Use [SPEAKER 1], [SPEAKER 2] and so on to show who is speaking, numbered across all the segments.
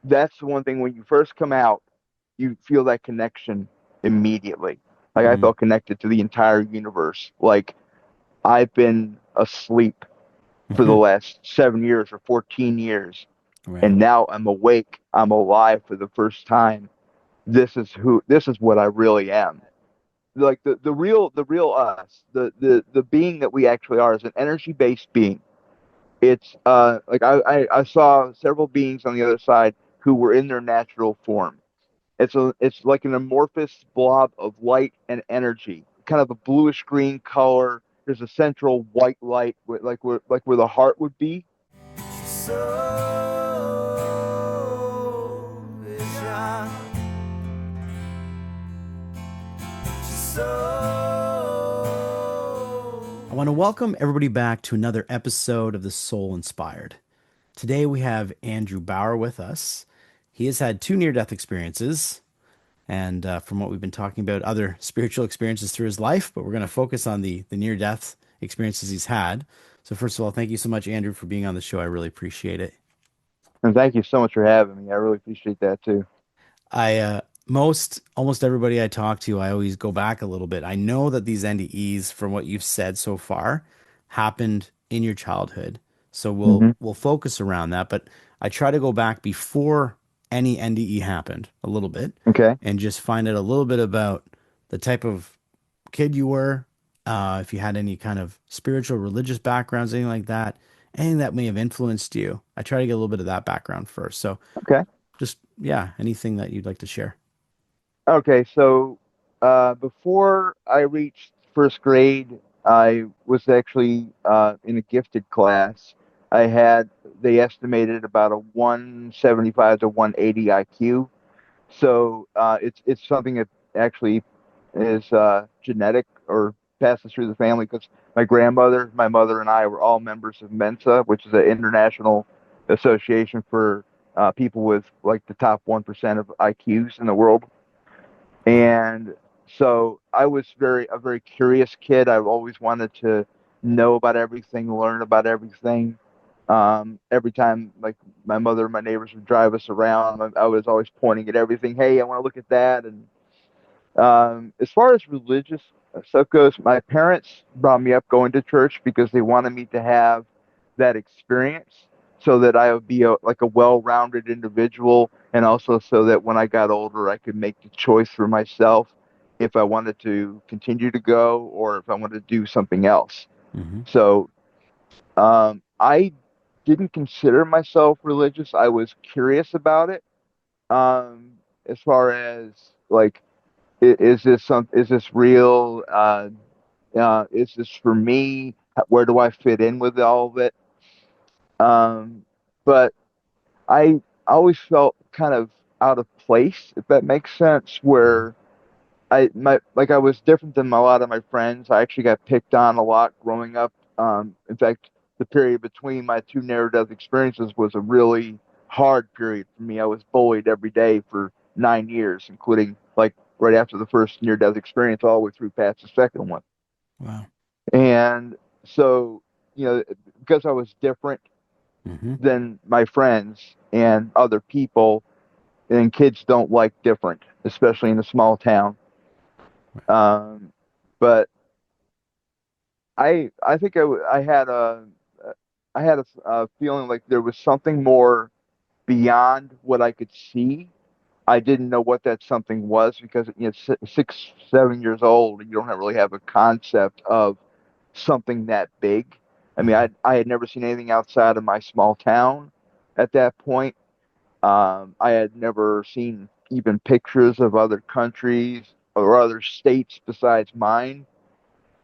[SPEAKER 1] that's the one thing when you first come out, you feel that connection immediately. Like I
[SPEAKER 2] Mm,
[SPEAKER 1] felt connected to the entire universe. Like I've been asleep for the
[SPEAKER 2] mhm.
[SPEAKER 1] last 7 years or 14 years,
[SPEAKER 2] Right.
[SPEAKER 1] and now I'm awake. I'm alive for the first time. This is what I really am. Like the real us, the being that we actually are is an energy based being. It's like I saw several beings on the other side who were in their natural form. It's like an amorphous blob of light and energy, kind of a bluish green color. There's a central white light, like where the heart would be.
[SPEAKER 2] So is your soul. I want to welcome everybody back to another episode of The Soul Inspired. Today we have Andrew Bauer with us. He has had two near-death experiences, and from what we've been talking about, other spiritual experiences through his life, but we're going to focus on the near-death experiences he's had. So first of all, thank you so much, Andrew, for being on the show. I really appreciate it.
[SPEAKER 1] And thank you so much for having me. I really appreciate that too.
[SPEAKER 2] I most almost everybody I talk to, I always go back a little bit. I know that these NDEs, from what you've said so far, happened in your childhood. So we'll
[SPEAKER 1] Hmm.
[SPEAKER 2] we'll focus around that, but I try to go back before any NDE happened a little bit
[SPEAKER 1] Okay.
[SPEAKER 2] and just find out a little bit about the type of kid you were, if you had any kind of spiritual, religious backgrounds, anything like that, anything that may have influenced you. I try to get a little bit of that background first. So
[SPEAKER 1] Okay.
[SPEAKER 2] just, yeah, anything that you'd like to share.
[SPEAKER 1] Okay. So before I reached first grade, I was actually in a gifted class. I had they estimated about a 175 to 180 IQ. So it's something that actually is genetic or passes through the family because my grandmother, my mother, and I were all members of Mensa, which is an international association for people with like the top 1% of IQs in the world.
[SPEAKER 2] Wow.
[SPEAKER 1] And so I was a very curious kid. I've always wanted to know about everything, learn about everything. Every time, like my mother and my neighbors would drive us around, I was always pointing at everything. Hey, I want to look at that. And as far as religious stuff goes, my parents brought me up going to church because they wanted me to have that experience so that I would be like a well-rounded individual, and also so that when I got older, I could make the choice for myself if I wanted to continue to go or if I wanted to do something else.
[SPEAKER 2] Hmm.
[SPEAKER 1] So I didn't consider myself religious. I was curious about it. As far as like is this real? Is this for me? Where do I fit in with all of it? Um, but I always felt kind of out of place, if that makes sense,
[SPEAKER 2] Hmm.
[SPEAKER 1] where I was different than a lot of my friends. I actually got picked on a lot growing up. In fact, the period between my two near-death experiences was a really hard period for me. I was bullied every day for 9 years, including like right after the first near-death experience, all the way through past the second one.
[SPEAKER 2] Wow.
[SPEAKER 1] And so, because I was different
[SPEAKER 2] Hmm.
[SPEAKER 1] than my friends and other people, and kids don't like different, especially in a small town. Um, but I think I had a feeling like there was something more beyond what I could see. I didn't know what that something was because 6, 7 years old, you don't really have a concept of something that big. I mean,
[SPEAKER 2] Hmm.
[SPEAKER 1] I had never seen anything outside of my small town at that point. I had never seen even pictures of other countries or other states besides mine.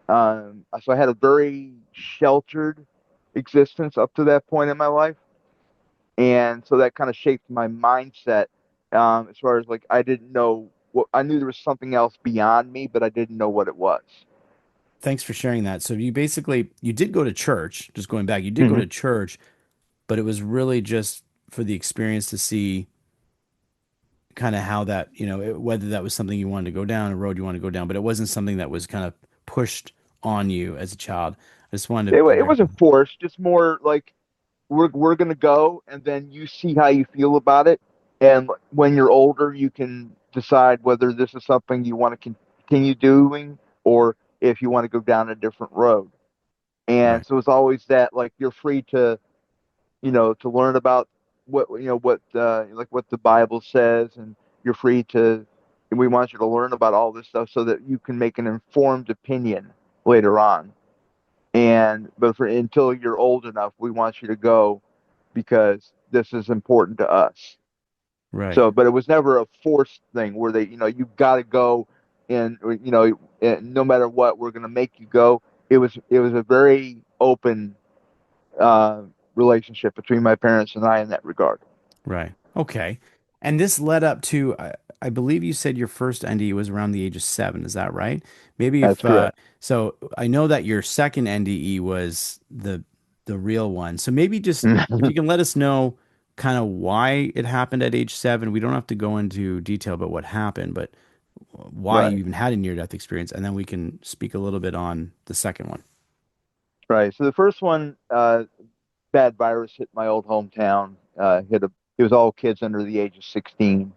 [SPEAKER 1] So I had a very sheltered existence up to that point in my life, and so that kind of shaped my mindset. As far as like, I didn't know what I knew there was something else beyond me, but I didn't know what it was.
[SPEAKER 2] Thanks for sharing that. So you basically you did go to church, just going back, you did go
[SPEAKER 1] Hmm.
[SPEAKER 2] to church, but it was really just for the experience to see kind of how that, whether that was something you wanted to go down, a road you wanted to go down, but it wasn't something that was kind of pushed on you as a child. I just wanted to
[SPEAKER 1] It
[SPEAKER 2] verify.
[SPEAKER 1] wasn't forced, just more like we're gonna go, and then you see how you feel about it, And when you're older, you can decide whether this is something you want to continue doing or if you want to go down a different road. And
[SPEAKER 2] Right.
[SPEAKER 1] so it's always that like you're free to, to learn about what like what the Bible says, and you're free to. And we want you to learn about all this stuff so that you can make an informed opinion later on. And but for until you're old enough, we want you to go because this is important to us.
[SPEAKER 2] Right.
[SPEAKER 1] So, but it was never a forced thing where you've got to go, and and no matter what, we're going to make you go. It was a very open uh, relationship between my parents and I in that regard.
[SPEAKER 2] Right. Okay. And this led up to, I believe you said your first NDE was around the age of 7. Is that right? Maybe
[SPEAKER 1] That's
[SPEAKER 2] if,
[SPEAKER 1] correct.
[SPEAKER 2] so I know that your second NDE was the real one. So maybe just if you can let us know kind of why it happened at age 7. We don't have to go into detail about what happened, but why you
[SPEAKER 1] Right,
[SPEAKER 2] even had a near-death experience, and then we can speak a little bit on the second one.
[SPEAKER 1] right. So the first one, bad virus hit my old hometown. It was all kids under the age of 16,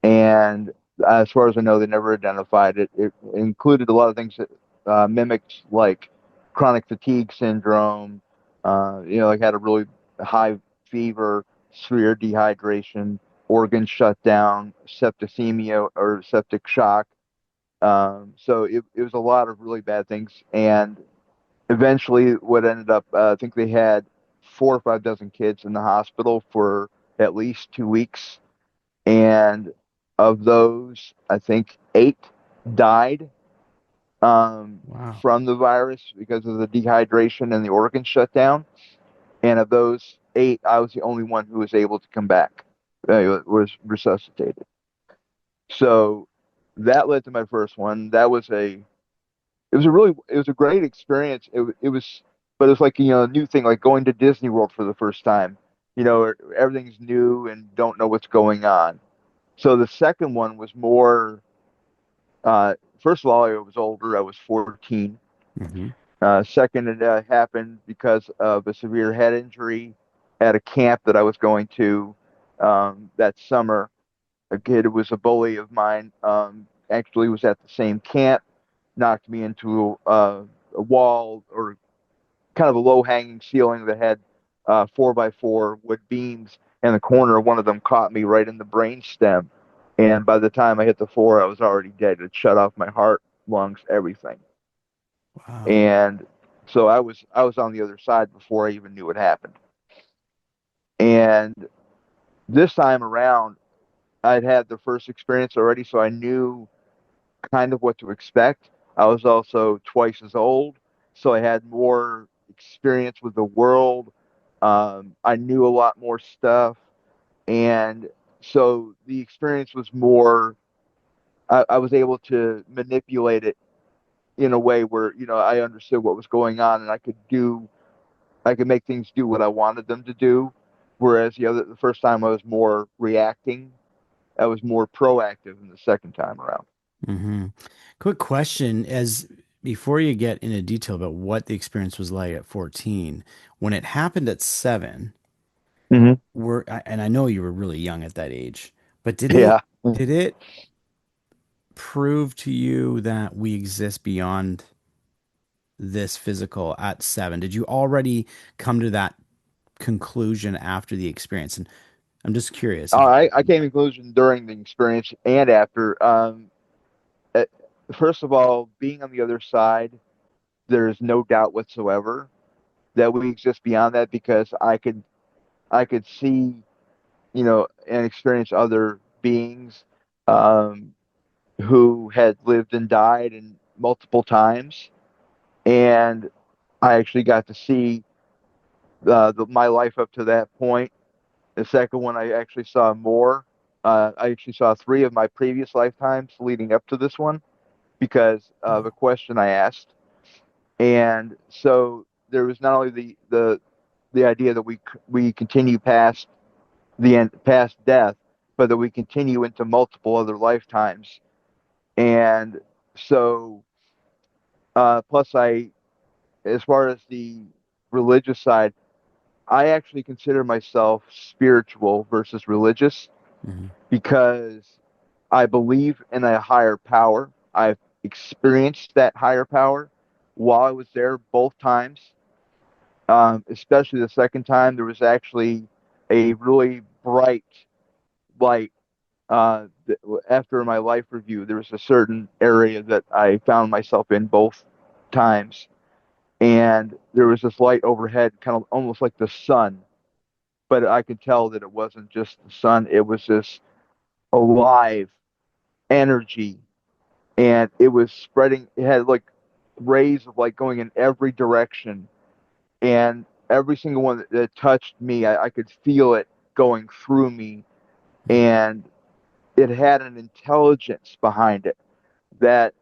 [SPEAKER 1] and as far as I know, they never identified it. It included a lot of things that mimicked like chronic fatigue syndrome. Like had a really high fever, severe dehydration, organ shutdown, septicemia or septic shock. So it was a lot of really bad things, and eventually, what ended up, I think they had 4 or 5 dozen kids in the hospital for at least 2 weeks, and of those, I think 8 died
[SPEAKER 2] Wow.
[SPEAKER 1] from the virus because of the dehydration and the organ shutdown. And of those 8, I was the only one who was able to come back, was resuscitated. So that led to my first one. It was a great experience. It was, but it was like a new thing, like going to Disney World for the first time. Everything's new and don't know what's going on. So the second one was more. First of all, I was older. I was 14.
[SPEAKER 2] Hmm.
[SPEAKER 1] Second, it happened because of a severe head injury at a camp that I was going to that summer. A kid who was a bully of mine actually was at the same camp, knocked me into a wall or kind of a low hanging ceiling that had 4x4 wood beams, and the corner of one of them caught me right in the brain stem. And by the time I hit the floor, I was already dead. It shut off my heart, lungs, everything.
[SPEAKER 2] Wow.
[SPEAKER 1] And so I was on the other side before I even knew it happened. And this time around, I'd had the first experience already, so I knew kind of what to expect. I was also twice as old, so I had more experience with the world. I knew a lot more stuff, and so the experience was more. I was able to manipulate it in a way where I understood what was going on, and I could make things do what I wanted them to do. Whereas the first time I was more reacting, I was more proactive in the second time around.
[SPEAKER 2] Hmm. Quick question as before you get into detail about what the experience was like at 14, when it happened at 7,
[SPEAKER 1] Hmm.
[SPEAKER 2] and I know you were really young at that age, but
[SPEAKER 1] Yeah.
[SPEAKER 2] did it prove to you that we exist beyond this physical at 7? Did you already come to that conclusion after the experience? And I'm just curious if
[SPEAKER 1] I came to the conclusion during the experience and after. Uh, First of all, being on the other side, there is no doubt whatsoever that we exist beyond that because I could see, and experience other beings um, who had lived and died and multiple times, and I actually got to see my life up to that point. The second one, I actually saw more. I actually saw 3 of my previous lifetimes leading up to this one because of a
[SPEAKER 2] wow.
[SPEAKER 1] question I asked. And so there was not only the idea that we continue past the end, past death, but that we continue into multiple other lifetimes. And so, plus, as far as the religious side, I actually consider myself spiritual versus religious.
[SPEAKER 2] Hmm.
[SPEAKER 1] because I believe in a higher power. I've experienced that higher power while I was there both times. Especially the second time, there was actually a really bright light. After my life review, there was a certain area that I found myself in both times, and there was this light overhead, kind of almost like the sun, but I could tell that it wasn't just the sun. It was this alive energy, and it was spreading. It had like rays of light going in every direction, and every single one that touched me, I could feel it going through me, and it had an intelligence behind it that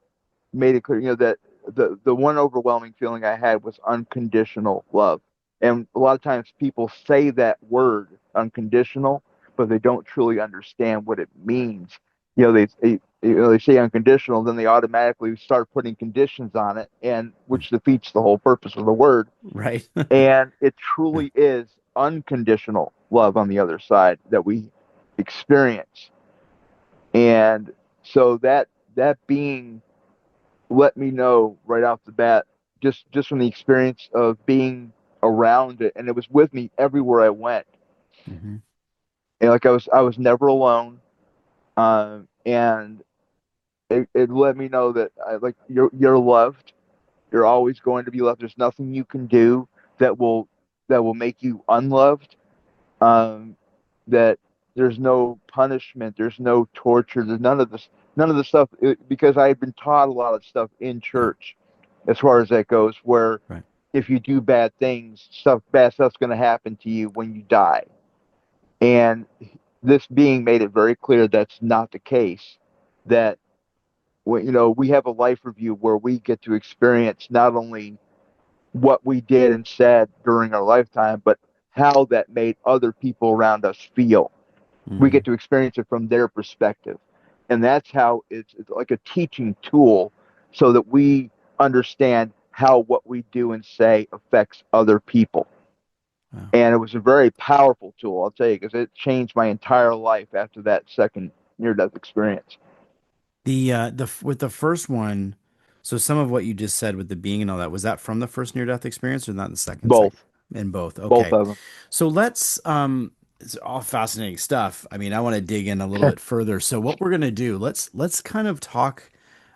[SPEAKER 1] made it clear, that the one overwhelming feeling I had was unconditional love. And a lot of times people say that word unconditional, but they don't truly understand what it means. They say unconditional, then they automatically start putting conditions on it, and which defeats the whole purpose of the word.
[SPEAKER 2] Right.
[SPEAKER 1] And it truly is unconditional love on the other side that we experience. And so that being let me know right off the bat, just from the experience of being around it, and it was with me everywhere I went.
[SPEAKER 2] Hmm.
[SPEAKER 1] And like I was never alone, and it let me know that you're loved. You're always going to be loved. There's nothing you can do that will that will make you unloved. Um, that there's no punishment, there's no torture, there's none of the stuff because I had been taught a lot of stuff in
[SPEAKER 2] Yeah.
[SPEAKER 1] church as far as that goes, where
[SPEAKER 2] Right.
[SPEAKER 1] if you do bad things, bad stuff's going to happen to you when you die. And this being made it very clear that's not the case. That we have a life review where we get to experience not only what we did and said during our lifetime, but how that made other people around us feel. We
[SPEAKER 2] Hmm.
[SPEAKER 1] get to experience it from their perspective. And that's how it's like a teaching tool so that we understand how what we do and say affects other people.
[SPEAKER 2] Wow.
[SPEAKER 1] And it was a very powerful tool, I'll tell you, because it changed my entire life after that second near death experience.
[SPEAKER 2] With the first one, so some of what you just said with the being and all that, was that from the first near death experience or not the second?
[SPEAKER 1] Both,
[SPEAKER 2] In both.
[SPEAKER 1] both
[SPEAKER 2] Okay.
[SPEAKER 1] of them.
[SPEAKER 2] So it's all fascinating stuff. I mean, I want to dig in a little bit further. So what we're gonna do, let's kind of talk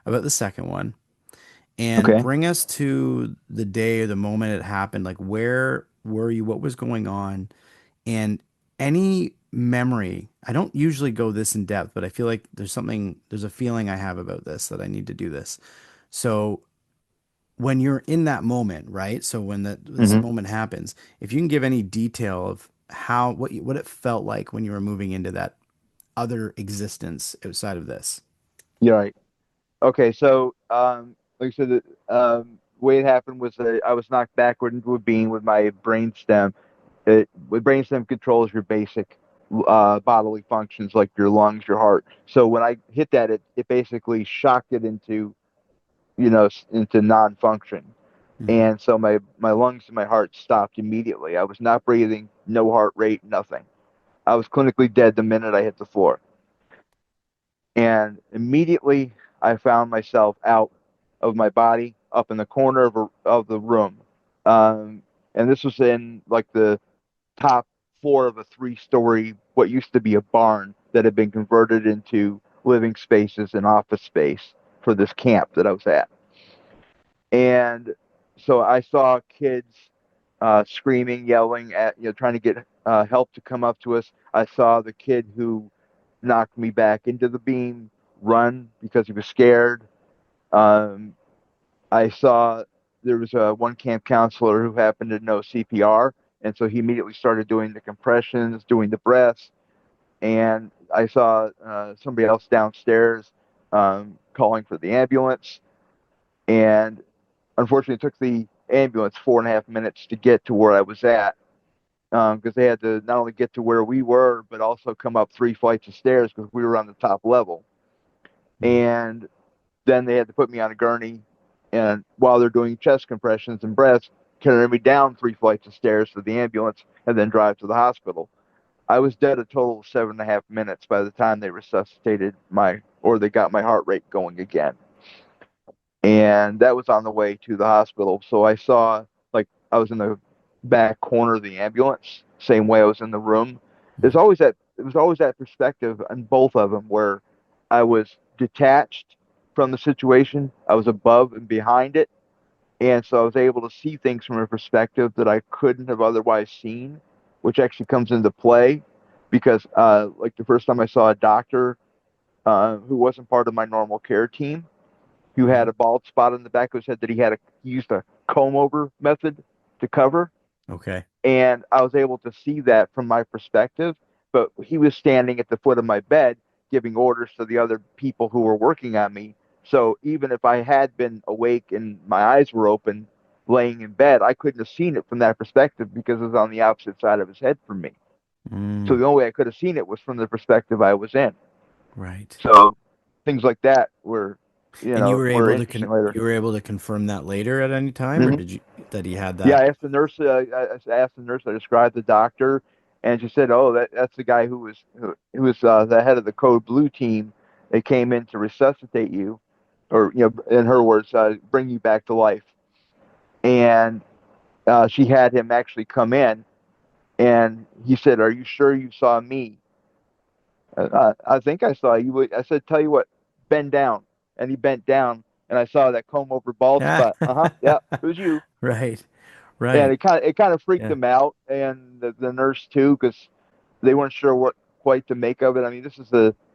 [SPEAKER 2] about the second one and
[SPEAKER 1] Okay.
[SPEAKER 2] bring us to the day or the moment it happened. Like where were you? What was going on? And any memory. I don't usually go this in depth, but I feel like there's a feeling I have about this that I need to do this. So when you're in that moment, right? So when this
[SPEAKER 1] Hmm.
[SPEAKER 2] moment happens, if you can give any detail of what it felt like when you were moving into that other existence outside of this.
[SPEAKER 1] You're right. Okay, so like I said, the way it happened was that I was knocked backward into a beam with my brain stem. With brainstem controls your basic bodily functions like your lungs, your heart. So when I hit that, it basically shocked it into into non-function,
[SPEAKER 2] Hmm.
[SPEAKER 1] and so my lungs and my heart stopped immediately. I was not breathing, no heart rate, nothing. I was clinically dead the minute I hit the floor, and immediately I found myself out of my body, up in the corner of the room, um, and this was in like the top floor of a three-story, what used to be a barn that had been converted into living spaces and office space for this camp that I was at. And so I saw kids screaming, yelling at, trying to get help to come up to us. I saw the kid who knocked me back into the beam run because he was scared. Um, I saw there was one camp counselor who happened to know CPR, and so he immediately started doing the compressions, doing the breaths, and I saw somebody else downstairs calling for the ambulance, and unfortunately, it took the ambulance 4.5 minutes to get to where I was at because they had to not only get to where we were, but also come up 3 flights of stairs because we were on the top level, and then they had to put me on a gurney, and while they're doing chest compressions and breaths, carry me down 3 flights of stairs to the ambulance and then drive to the hospital. I was dead a total of 7.5 minutes by the time they resuscitated or they got my heart rate going again. And that was on the way to the hospital. So I saw, like, I was in the back corner of the ambulance, same way I was in the room. It was always that perspective on both of them where I was detached from the situation. I was above and behind it. And so I was able to see things from a perspective that I couldn't have otherwise seen, which actually comes into play because, like the first time I saw a doctor who wasn't part of my normal care team, who had
[SPEAKER 2] Mhm.
[SPEAKER 1] a bald spot on the back of his head that he used a comb over method to cover.
[SPEAKER 2] Okay.
[SPEAKER 1] And I was able to see that from my perspective, but he was standing at the foot of my bed giving orders to the other people who were working on me. So even if I had been awake and my eyes were open, laying in bed, I couldn't have seen it from that perspective because it was on the opposite side of his head from me. So
[SPEAKER 2] Mm,
[SPEAKER 1] the only way I could have seen it was from the perspective I was in.
[SPEAKER 2] right.
[SPEAKER 1] So things like that
[SPEAKER 2] And
[SPEAKER 1] were interesting later.
[SPEAKER 2] you were able to confirm that later at any time, or
[SPEAKER 1] Hmm.
[SPEAKER 2] did you that he had
[SPEAKER 1] Yeah,
[SPEAKER 2] that?
[SPEAKER 1] I asked the nurse. I asked the nurse. I described the doctor, and she said, "Oh, that's the guy who was the head of the Code Blue team. They came in to resuscitate you, or in her words, bring you back to life." And she had him actually come in, and he said, "Are you sure you saw me?" I think I saw you. I said, "Tell you what, bend down," and he bent down, and I saw that comb over bald
[SPEAKER 2] Yeah.
[SPEAKER 1] spot. Yeah, it was you.
[SPEAKER 2] Right.
[SPEAKER 1] And
[SPEAKER 2] Right.
[SPEAKER 1] it kind of freaked
[SPEAKER 2] Yeah.
[SPEAKER 1] them out, and the nurse too, because they weren't sure what quite to make of it. I mean,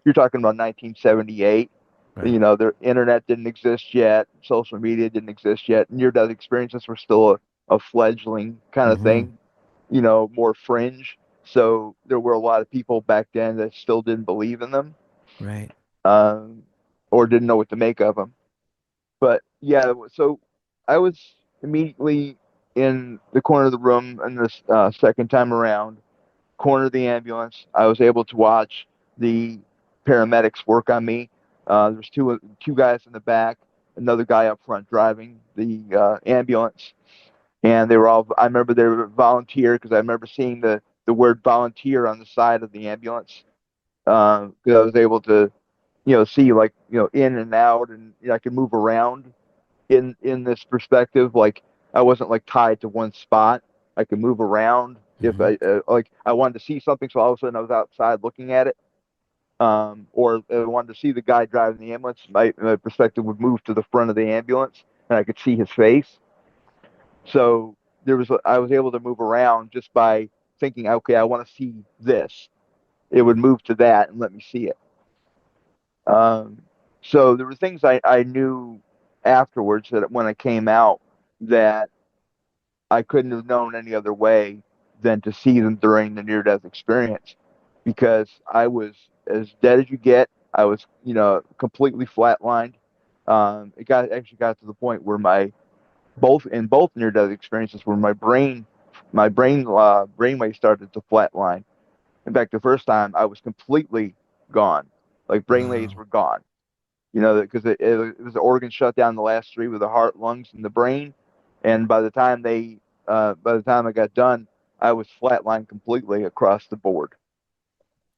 [SPEAKER 1] you're talking about 1978.
[SPEAKER 2] Right.
[SPEAKER 1] The internet didn't exist yet, social media didn't exist yet, near death experiences were still a fledgling kind of
[SPEAKER 2] Hmm.
[SPEAKER 1] thing, more fringe. So there were a lot of people back then that still didn't believe in them,
[SPEAKER 2] Right.
[SPEAKER 1] um, or didn't know what to make of them. But yeah, so I was immediately in the corner of the room, and this second time around, corner of the ambulance. I was able to watch the paramedics work on me. There was two guys in the back, another guy up front driving the ambulance, and they were all. I remember they were volunteer because I remember seeing the word volunteer on the side of the ambulance. Because I was able to see, like, in and out, and I could move around in this perspective. Like, I wasn't like tied to one spot. I could move around if
[SPEAKER 2] Hmm.
[SPEAKER 1] I wanted to see something. So all of a sudden I was outside looking at it. Or I wanted to see the guy driving the ambulance. My perspective would move to the front of the ambulance, and I could see his face. So I was able to move around just by thinking, okay, I want to see this. It would move to that and let me see it. Um, so there were things I knew afterwards that when I came out that I couldn't have known any other way than to see them during the near death experience because I was as dead as you get. I was, completely flatlined. It actually got to the point where both near death experiences where my brainwave started to flatline. In fact, the first time I was completely gone, like brainwaves
[SPEAKER 2] Wow.
[SPEAKER 1] were gone. Because it was the organ shut down the last three with the heart, lungs, and the brain. And by the time I got done, I was flatlined completely across the board.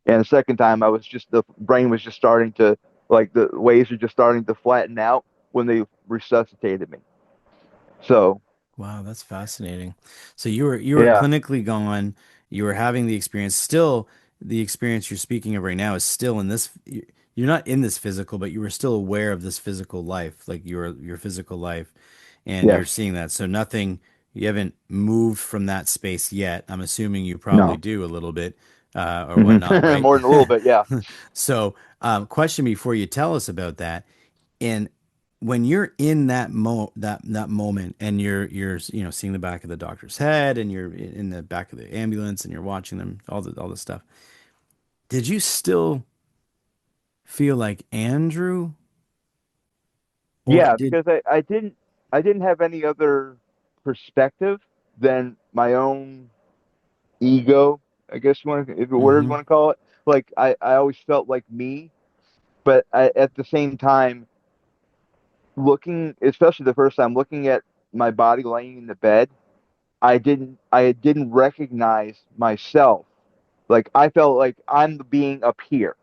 [SPEAKER 1] And the second time, the brain was just starting to, like, the waves were just starting to flatten out when they resuscitated me. So,
[SPEAKER 2] Wow, that's fascinating. So you were
[SPEAKER 1] yeah,
[SPEAKER 2] clinically gone. You were having the experience. Still, the experience you're speaking of right now is still in this. You're not in this physical, but you were still aware of this physical life, like your physical life, and you're
[SPEAKER 1] yes,
[SPEAKER 2] seeing that. So nothing. You haven't moved from that space yet. I'm assuming you probably
[SPEAKER 1] no,
[SPEAKER 2] do a little bit, or whatnot, right?
[SPEAKER 1] more than a little bit, yeah,
[SPEAKER 2] So, question before you tell us about that. And when you're in that moment and you're seeing the back of the doctor's head and you're in the back of the ambulance and you're watching them all the stuff, did you still feel like Andrew, or
[SPEAKER 1] yeah,
[SPEAKER 2] did
[SPEAKER 1] because I didn't have any other perspective than my own ego, I guess you want to, if whatever you
[SPEAKER 2] mm-hmm,
[SPEAKER 1] want to call it. Like, I always felt like me, but at the same time, especially the first time, looking at my body laying in the bed, I didn't recognize myself Like I felt like I'm the being up here.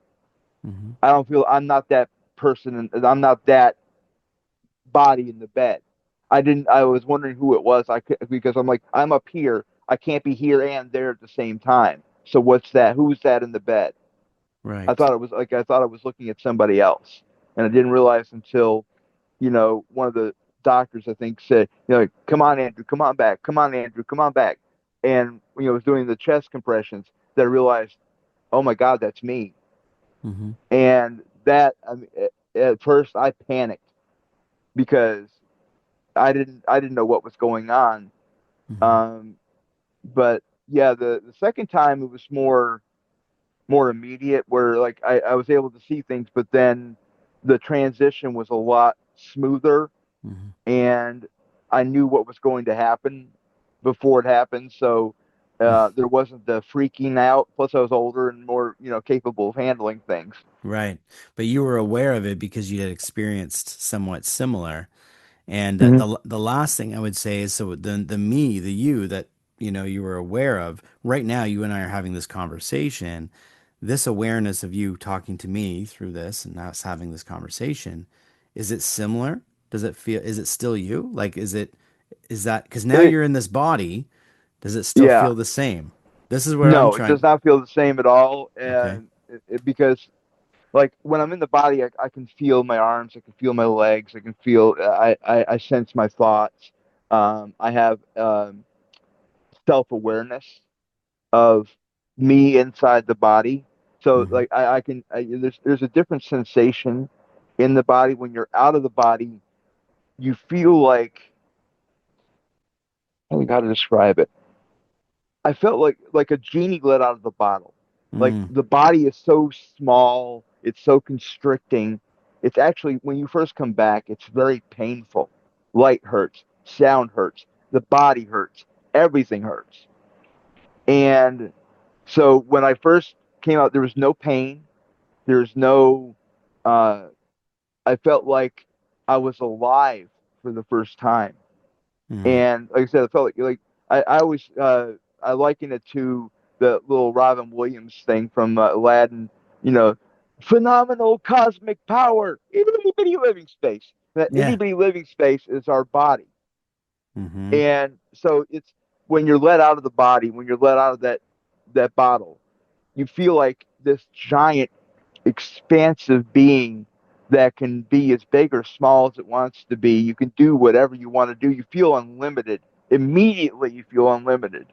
[SPEAKER 2] Hmm.
[SPEAKER 1] I don't feel I'm not that person, and I'm not that body in the bed. I didn't. I was wondering who it was. I could, because I'm like I'm up here. I can't be here and there at the same time. So what's that? Who's that in the bed?
[SPEAKER 2] Right.
[SPEAKER 1] I thought I was looking at somebody else, and I didn't realize until one of the doctors I think said, come on Andrew, come on back, come on Andrew, come on back, and was doing the chest compressions that I realized, oh my God, that's me,
[SPEAKER 2] Hmm.
[SPEAKER 1] and that I mean, at first I panicked because I didn't know what was going on.
[SPEAKER 2] Hmm.
[SPEAKER 1] Um, but yeah, the second time it was more immediate, where like I was able to see things, but then the transition was a lot smoother,
[SPEAKER 2] Hmm.
[SPEAKER 1] and I knew what was going to happen before it happened. So there wasn't the freaking out. Plus, I was older and more capable of handling things.
[SPEAKER 2] Right. But you were aware of it because you had experienced somewhat similar. And
[SPEAKER 1] Hmm.
[SPEAKER 2] the last thing I would say is, so the me, the you that you were aware of right now, you and I are having this conversation, this awareness of you talking to me through this and us having this conversation, is it similar? Does it feel, is it still you? Like, is that, because now
[SPEAKER 1] It,
[SPEAKER 2] you're in this body, does it still
[SPEAKER 1] yeah,
[SPEAKER 2] feel the same? This is where I'm
[SPEAKER 1] no, it
[SPEAKER 2] trying.
[SPEAKER 1] does not feel the same at all,
[SPEAKER 2] Okay.
[SPEAKER 1] and because like when I'm in the body, I can feel my arms, I can feel my legs, I can feel, I sense my thoughts. I have self awareness of me inside the body. So
[SPEAKER 2] Hmm.
[SPEAKER 1] like there's a different sensation in the body when you're out of the body. You feel like, I don't know how to describe it. I felt like a genie let out of the bottle. Like
[SPEAKER 2] Mm,
[SPEAKER 1] the body is so small, it's so constricting. It's actually, when you first come back, it's very painful. Light hurts, sound hurts, the body hurts, everything hurts. And so when I first came out, there was no pain. There's no, uh, I felt like I was alive for the first time.
[SPEAKER 2] mm.
[SPEAKER 1] And like I said, I felt like I always I liken it to the little Robin Williams thing from Aladdin. You know, phenomenal cosmic power, itty bitty living space. That itty
[SPEAKER 2] Yeah.
[SPEAKER 1] bitty living space is our body,
[SPEAKER 2] Hmm.
[SPEAKER 1] and so it's when you're let out of the body, when you're let out of that bottle, you feel like this giant expansive being that can be as big or small as it wants to be. You can do whatever you want to do. You feel unlimited. Immediately, you feel unlimited.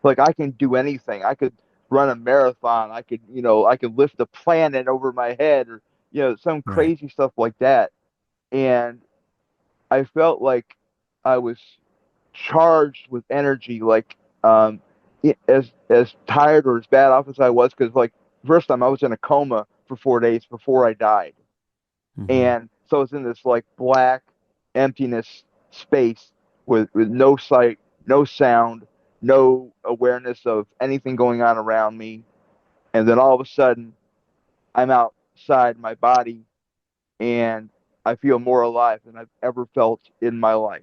[SPEAKER 1] Like I can do anything. I could run a marathon. I could lift a planet over my head, or some
[SPEAKER 2] Right.
[SPEAKER 1] crazy stuff like that. And I felt like I was charged with energy, like as tired or as bad off as I was, because like first time I was in a coma for 4 days before I died,
[SPEAKER 2] Hmm.
[SPEAKER 1] and so I was in this like black emptiness space with no sight, no sound, no awareness of anything going on around me, and then all of a sudden I'm outside my body, and I feel more alive than I've ever felt in my life,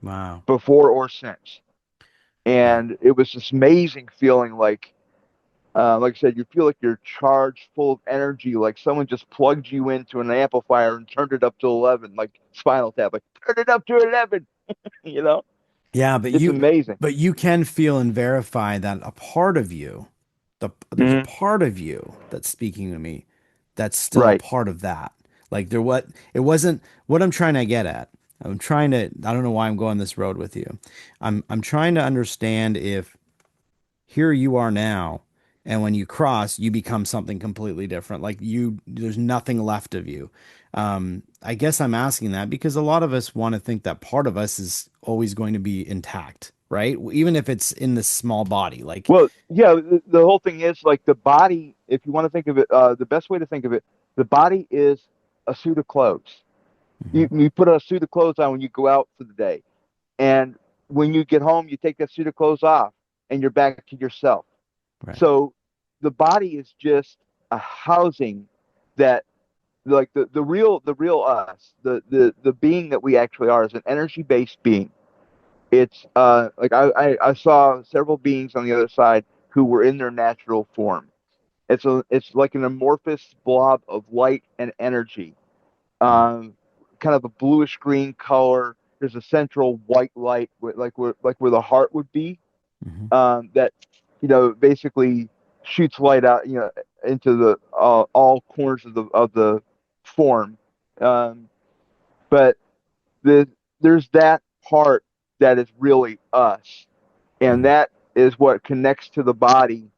[SPEAKER 2] Wow.
[SPEAKER 1] before or since.
[SPEAKER 2] Wow.
[SPEAKER 1] And it was this amazing feeling, like I said, you feel like you're charged full of energy, like someone just plugged you into an amplifier and turned it up to 11, like Spinal Tap, like turn it up to 11. you know
[SPEAKER 2] Yeah,
[SPEAKER 1] it's amazing.
[SPEAKER 2] but you can feel and verify that a part of you, there's a
[SPEAKER 1] Hmm.
[SPEAKER 2] part of you that's speaking to me that's still a
[SPEAKER 1] Right.
[SPEAKER 2] part of that. Like there, what it wasn't what I'm trying to get at. I'm trying to, I don't know why I'm going this road with you. I'm trying to understand if here you are now, and when you cross, you become something completely different. Like there's nothing left of you. I guess I'm asking that because a lot of us want to think that part of us is always going to be intact, right? Even if it's in this small body. Like,
[SPEAKER 1] Well, yeah, the whole thing is like the body, if you want to think of it, the best way to think of it, the body is a suit of clothes. You,
[SPEAKER 2] mhm,
[SPEAKER 1] you put a suit of clothes on when you go out for the day. And when you get home, you take that suit of clothes off and you're back to yourself.
[SPEAKER 2] right,
[SPEAKER 1] So the body is just a housing that, like the real us, the being that we actually are, is an energy based being. It's like I saw several beings on the other side. who were in their natural form. It's like an amorphous blob of light and energy,
[SPEAKER 2] Mm-hmm.
[SPEAKER 1] um, kind of a bluish green color. There's a central white light, like where the heart would be,
[SPEAKER 2] Mm-hmm.
[SPEAKER 1] that basically shoots light out, into the all corners of the form. Um, but the there's that part that is really us, and
[SPEAKER 2] Mm-hmm.
[SPEAKER 1] that is what connects to the body.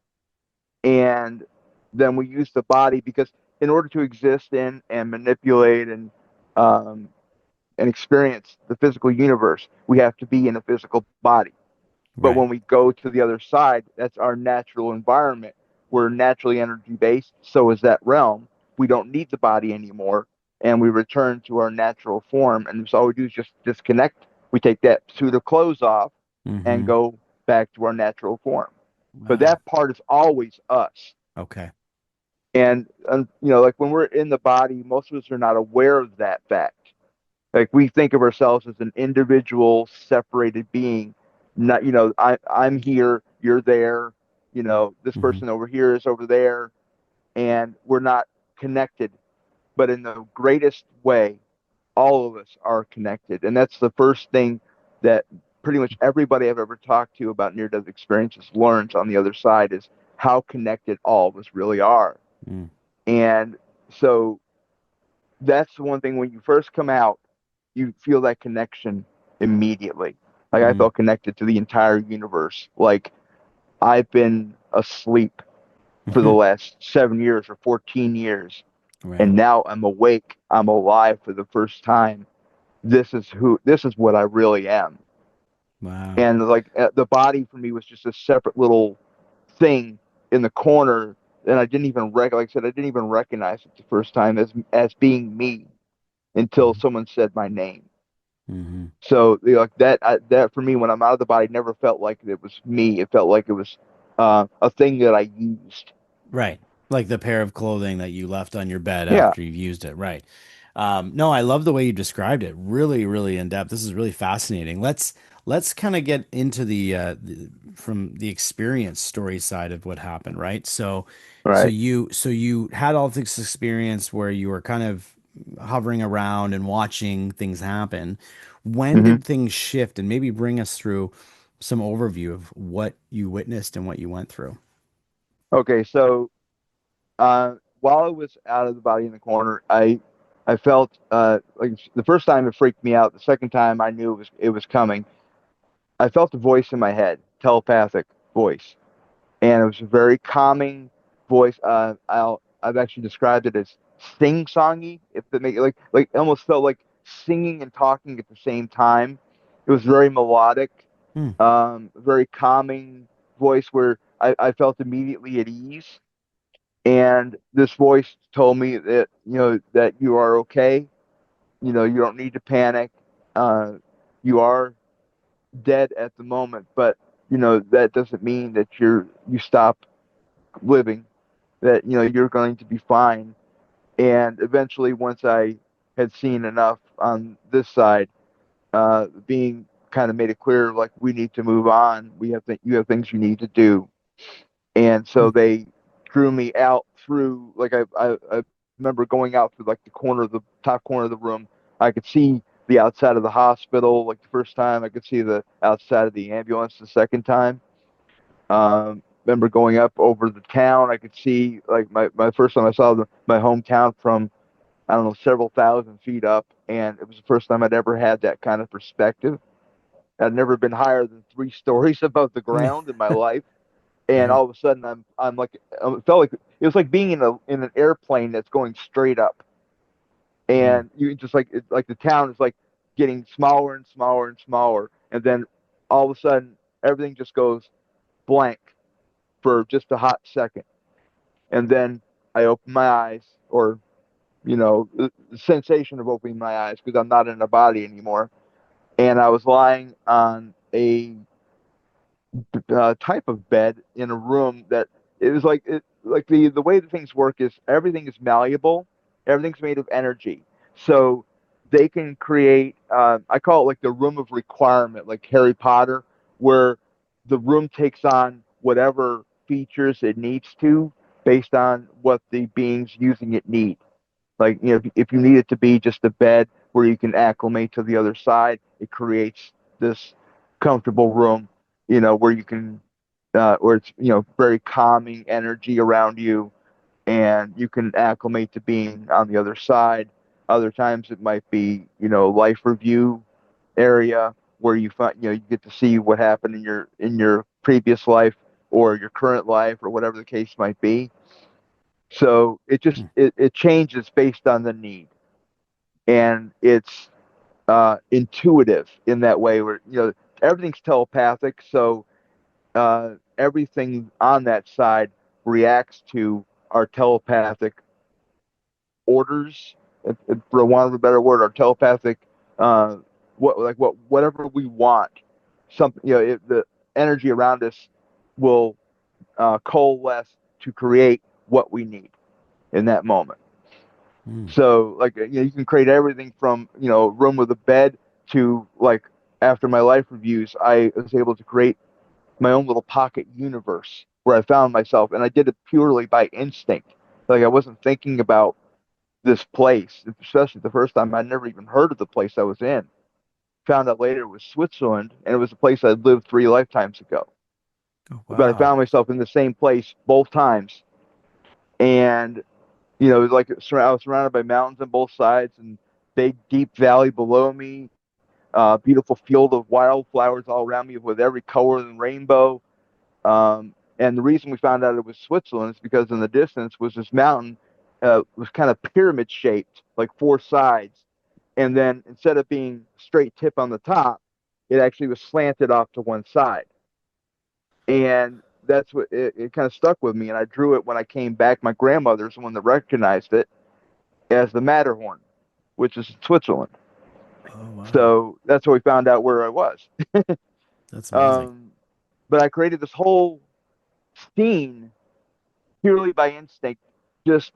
[SPEAKER 1] And then we use the body because in order to exist in and manipulate um, and experience the physical universe, we have to be in a physical body. But
[SPEAKER 2] Right.
[SPEAKER 1] when we go to the other side, that's our natural environment. We're naturally energy based. So is that realm. We don't need the body anymore. And we return to our natural form. And so all we do is just disconnect. We take that suit of clothes off and
[SPEAKER 2] Mm-hmm.
[SPEAKER 1] go back to our natural form. But
[SPEAKER 2] Wow.
[SPEAKER 1] that part is always us.
[SPEAKER 2] Okay.
[SPEAKER 1] And like when we're in the body, most of us are not aware of that fact. Like we think of ourselves as an individual, separated being. Not, I'm here, you're there. This
[SPEAKER 2] Mm-hmm.
[SPEAKER 1] person over here is over there, and we're not connected. But in the greatest way, all of us are connected, and that's the first thing that pretty much everybody I've ever talked to about near-death experiences learns on the other side is how connected all of us really are.
[SPEAKER 2] Mm.
[SPEAKER 1] And so that's the one thing when you first come out, you feel that connection immediately. Like I
[SPEAKER 2] Mm.
[SPEAKER 1] felt connected to the entire universe. Like I've been asleep for the
[SPEAKER 2] Mm-hmm.
[SPEAKER 1] last 7 years or 14 years,
[SPEAKER 2] Right.
[SPEAKER 1] and now I'm awake. I'm alive for the first time. This is what I really am.
[SPEAKER 2] Wow.
[SPEAKER 1] And like the body for me was just a separate little thing in the corner, and I didn't even like I said, I didn't even recognize it the first time as being me until
[SPEAKER 2] Mm-hmm.
[SPEAKER 1] someone said my name.
[SPEAKER 2] Mm-hmm.
[SPEAKER 1] So like that for me, when I'm out of the body, never felt like it was me. It felt like it was a thing that I used.
[SPEAKER 2] Right. Like the pair of clothing that you left on your bed
[SPEAKER 1] Yeah.
[SPEAKER 2] after you've used it. Right. No, I love the way you described it. Really, really in depth. This is really fascinating. Let's kind of get into from the experience story side of what happened, right?
[SPEAKER 1] Right.
[SPEAKER 2] So you had all this experience where you were kind of hovering around and watching things happen. When
[SPEAKER 1] Hmm.
[SPEAKER 2] did things shift? And maybe bring us through some overview of what you witnessed and what you went through.
[SPEAKER 1] Okay. So while I was out of the body in the corner, I felt like the first time it freaked me out. The second time I knew it was coming. I felt a voice in my head, telepathic voice, and it was a very calming voice. I've actually described it as sing-songy, if that make like it almost felt like singing and talking at the same time. It was very melodic,
[SPEAKER 2] Hmm.
[SPEAKER 1] very calming voice where I felt immediately at ease. And this voice told me that that you are okay. You don't need to panic. Uh, you are dead at the moment, but that doesn't mean that you stop living. That you're going to be fine. And eventually, once I had seen enough on this side, being kind of made it clear, like we need to move on. You have things you need to do. And
[SPEAKER 2] Hmm.
[SPEAKER 1] so they drew me out through, like I remember going out through like the corner of the top corner of the room. I could see the outside of the hospital. Like the first time, I could see the outside of the ambulance. The second time, remember going up over the town. I could see like my first time I saw my hometown from, I don't know, several thousand feet up, and it was the first time I'd ever had that kind of perspective. I'd never been higher than 3 stories above the ground in my life, and
[SPEAKER 2] Right.
[SPEAKER 1] all of a sudden I'm like, it felt like it was like being in an airplane that's going straight up,
[SPEAKER 2] Mm.
[SPEAKER 1] and you just like like the town is like getting smaller and smaller and smaller, and then all of a sudden everything just goes blank for just a hot second, and then I open my eyes, or the sensation of opening my eyes because I'm not in a body anymore, and I was lying on a type of bed in a room that it was like the way that things work is everything is malleable, everything's made of energy, so they can create. I call it like the room of requirement, like Harry Potter, where the room takes on whatever. features it needs to based on what the beings using it need. Like, if you need it to be just a bed where you can acclimate to the other side, it creates this comfortable room, where you can, where it's, very calming energy around you, and you can acclimate to being on the other side. Other times it might be, life review area where you find, you get to see what happened in your previous life or your current life or whatever the case might be. So
[SPEAKER 2] Hmm.
[SPEAKER 1] it changes based on the need, and it's intuitive in that way where everything's telepathic. So everything on that side reacts to our telepathic orders, for want of a better word, our telepathic, uh, whatever we want. Something, the energy around us will coalesce to create what we need in that moment.
[SPEAKER 2] Hmm.
[SPEAKER 1] So, like, you can create everything from, a room with a bed to, like, after my life reviews, I was able to create my own little pocket universe where I found myself, and I did it purely by instinct. Like, I wasn't thinking about this place, especially the first time. I'd never even heard of the place I was in. Found out later it was Switzerland, and it was a place I'd lived 3 lifetimes ago.
[SPEAKER 2] Oh,
[SPEAKER 1] But I
[SPEAKER 2] wow.
[SPEAKER 1] found myself in the same place both times, and it was like I was surrounded by mountains on both sides, and big deep valley below me, beautiful field of wildflowers all around me with every color in the rainbow. And the reason we found out it was Switzerland is because in the distance was this mountain, was kind of pyramid shaped, like four sides, and then instead of being straight tip on the top, it actually was slanted off to one side. And that's what it kind of stuck with me. And I drew it when I came back. My grandmother's the one that recognized it as the Matterhorn, which is Switzerland.
[SPEAKER 2] Oh, wow.
[SPEAKER 1] So that's how we found out where I was.
[SPEAKER 2] That's amazing.
[SPEAKER 1] Um, but I created this whole scene purely by instinct. Just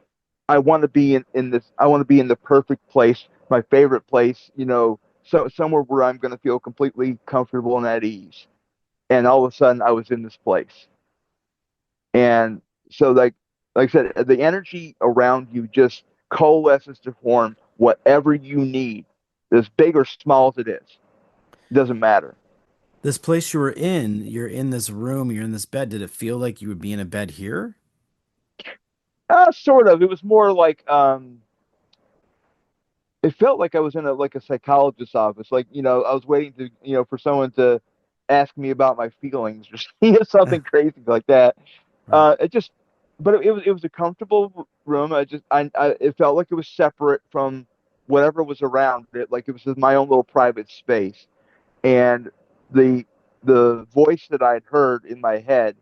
[SPEAKER 1] I want to be in this. I want to be in the perfect place, my favorite place. So somewhere where I'm going to feel completely comfortable and at ease. And all of a sudden, I was in this place. And so, like I said, the energy around you just coalesces to form whatever you need, as big or small as it is. It doesn't matter.
[SPEAKER 2] This place you're in this room, you're in this bed. Did it feel like you would be in a bed here?
[SPEAKER 1] Sort of. It was more like, it felt like I was in a psychologist's office. Like, I was waiting to, for someone to ask me about my feelings or something crazy like that.
[SPEAKER 2] Right.
[SPEAKER 1] It just, but it was a comfortable room. It felt like it was separate from whatever was around it. Like it was just my own little private space. And the the voice that I'd heard in my head,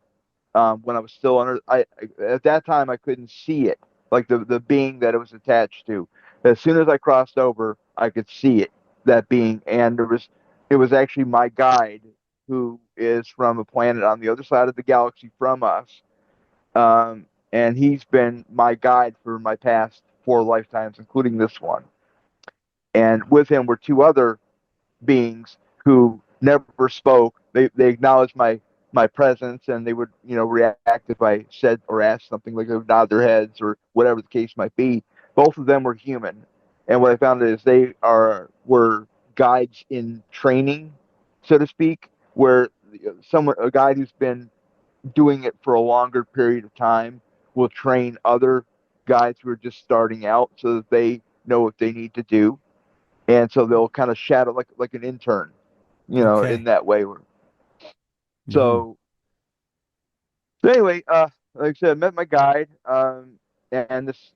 [SPEAKER 1] when I was still under, at that time I couldn't see it, like the being that it was attached to. As soon as I crossed over, I could see it, that being, and it was actually my guide, who is from a planet on the other side of the galaxy from us, and he's been my guide for my past 4 lifetimes, including this one. And with him were two other beings who never spoke. They acknowledged my presence, and they would, react if I said or asked something. Like they would nod their heads or whatever the case might be. Both of them were human, and what I found is they were guides in training, so to speak, where a guide who's been doing it for a longer period of time will train other guides who are just starting out so that they know what they need to do, and so they'll kind of shadow like an intern, in
[SPEAKER 2] Okay.
[SPEAKER 1] that way.
[SPEAKER 2] Hmm.
[SPEAKER 1] So, anyway, like I said, I met my guide, and this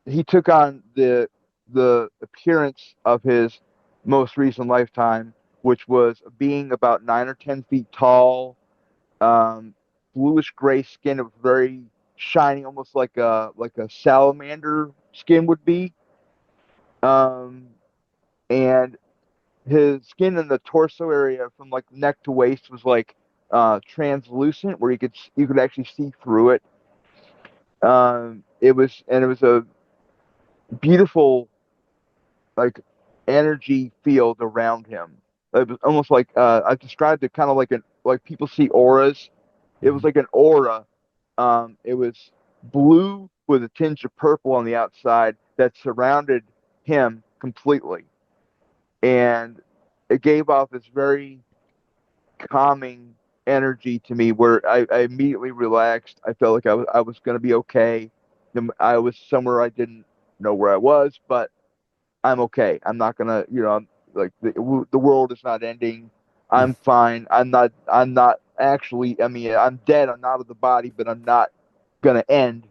[SPEAKER 1] he took on the appearance of his most recent lifetime, which was being about 9 or 10 feet tall, um, bluish gray skin. It was very shiny, almost like a salamander skin would be. Um, and his skin in the torso area from like neck to waist was like translucent, where you could actually see through it. It was a beautiful, like, energy field around him. It was almost like, I described it kind of like people see auras. It was
[SPEAKER 2] Hmm.
[SPEAKER 1] like an aura It was blue with a tinge of purple on the outside that surrounded him completely, and it gave off this very calming energy to me where I immediately relaxed. I felt like I was going to be okay. I was somewhere I didn't know where I was, but I'm okay. I'm not gonna, like the world is not ending.
[SPEAKER 2] Mm,
[SPEAKER 1] I'm fine. I'm not actually. I mean, I'm dead. I'm out of the body, but I'm not gonna end.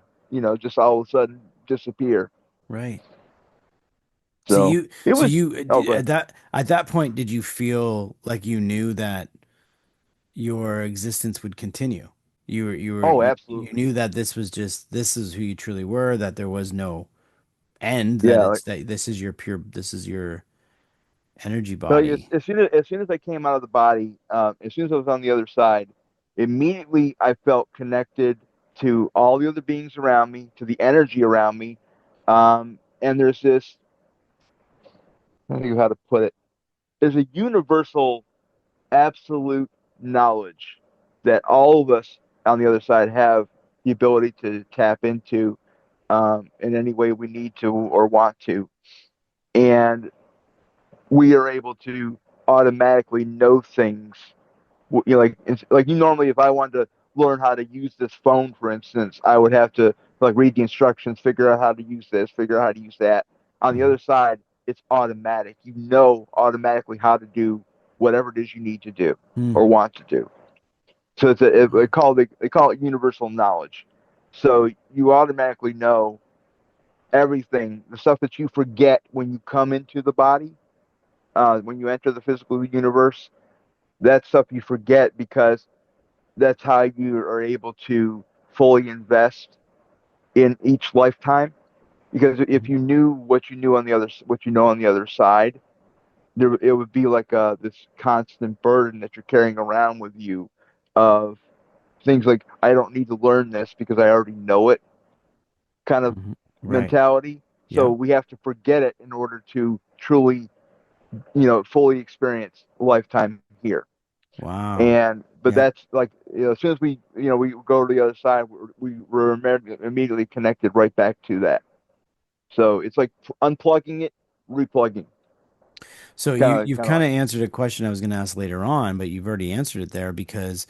[SPEAKER 1] Just all of a sudden disappear.
[SPEAKER 2] right. So
[SPEAKER 1] So
[SPEAKER 2] you,
[SPEAKER 1] it
[SPEAKER 2] so
[SPEAKER 1] was.
[SPEAKER 2] you
[SPEAKER 1] Oh, go
[SPEAKER 2] at
[SPEAKER 1] ahead.
[SPEAKER 2] that point, did you feel like you knew that your existence would continue?
[SPEAKER 1] Oh,
[SPEAKER 2] You
[SPEAKER 1] absolutely.
[SPEAKER 2] knew that this is who you truly were, that there was no end, that
[SPEAKER 1] Yeah.
[SPEAKER 2] it's
[SPEAKER 1] Like,
[SPEAKER 2] that this is your energy
[SPEAKER 1] as,
[SPEAKER 2] body.
[SPEAKER 1] as soon as as soon as I came out of the body, as soon as I was on the other side, immediately I felt connected to all the other beings around me, to the energy around me, and there's this. I don't know how to put it. There's a universal, absolute knowledge that all of us on the other side have the ability to tap into in any way we need to or want to, and we are able to automatically know things. Like you normally, if I wanted to learn how to use this phone, for instance, I would have to like read the instructions, figure out how to use this, figure out how to use that. On the
[SPEAKER 2] Mhm.
[SPEAKER 1] other side, it's automatic. You know automatically how to do whatever it is you need to do
[SPEAKER 2] Hmm.
[SPEAKER 1] or want to do. So they call it universal knowledge. So you automatically know everything, the stuff that you forget when you come into the body, when you enter the physical universe. That stuff you forget because that's how you are able to fully invest in each lifetime. Because if you knew what you know on the other side, it would be like this constant burden that you're carrying around with you of things like I don't need to learn this because I already know it kind of
[SPEAKER 2] Mhm. Right.
[SPEAKER 1] mentality. So
[SPEAKER 2] Yep.
[SPEAKER 1] we have to forget it in order to truly, fully experience lifetime here.
[SPEAKER 2] Wow.
[SPEAKER 1] But
[SPEAKER 2] Yep.
[SPEAKER 1] that's like as soon as we go to the other side, we're immediately connected right back to that. So it's like unplugging it, replugging,
[SPEAKER 2] So you've
[SPEAKER 1] kind of
[SPEAKER 2] kind
[SPEAKER 1] like.
[SPEAKER 2] of answered a question I was going to ask later on, but you've already answered it there because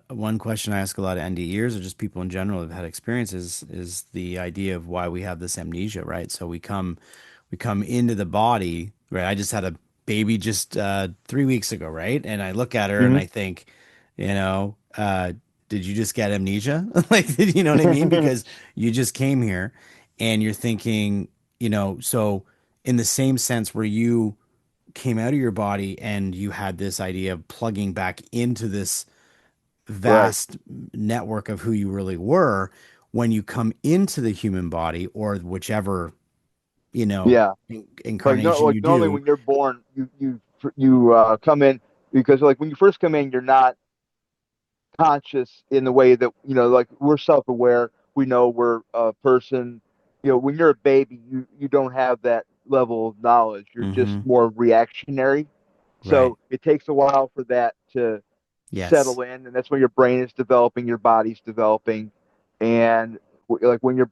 [SPEAKER 2] one question I ask a lot of NDErs or just people in general who've had experiences is the idea of why we have this amnesia, right? So we come into the body, right? I just had a baby just 3 weeks ago, right? And I look at her and
[SPEAKER 1] Hmm.
[SPEAKER 2] I think, you know, did you just get amnesia? Like, did you know what I mean? Because you just came here and you're thinking, so in the same sense where you came out of your body and you had this idea of plugging back into this
[SPEAKER 1] Right.
[SPEAKER 2] vast network of who you really were when you come into the human body or whichever,
[SPEAKER 1] Yeah.
[SPEAKER 2] incarnation
[SPEAKER 1] Like
[SPEAKER 2] you
[SPEAKER 1] normally
[SPEAKER 2] do.
[SPEAKER 1] when you're born, you come in because like when you first come in, you're not conscious in the way that like we're self-aware. We know we're a person. When you're a baby, you don't have that level of knowledge. You're just
[SPEAKER 2] Hmm.
[SPEAKER 1] more reactionary.
[SPEAKER 2] Right.
[SPEAKER 1] So it takes a while for that to
[SPEAKER 2] Yes.
[SPEAKER 1] settle in, and that's when your brain is developing, your body's developing, and like when you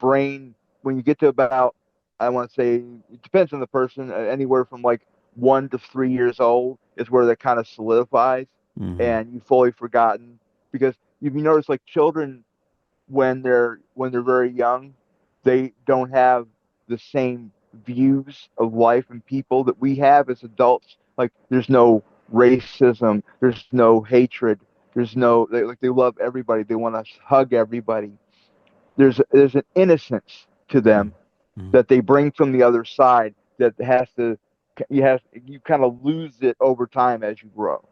[SPEAKER 1] get to about, I want to say, it depends on the person, anywhere from like 1 to 3 years old is where that kind of solidifies,
[SPEAKER 2] Hmm.
[SPEAKER 1] and you've fully forgotten because you notice like children when they're very young, they don't have the same views of life and people that we have as adults. Like there's no racism, there's no hatred, there's no they love everybody, they want to hug everybody. There's an innocence to them
[SPEAKER 2] Hmm.
[SPEAKER 1] that they bring from the other side that you kind of lose it over time as you grow.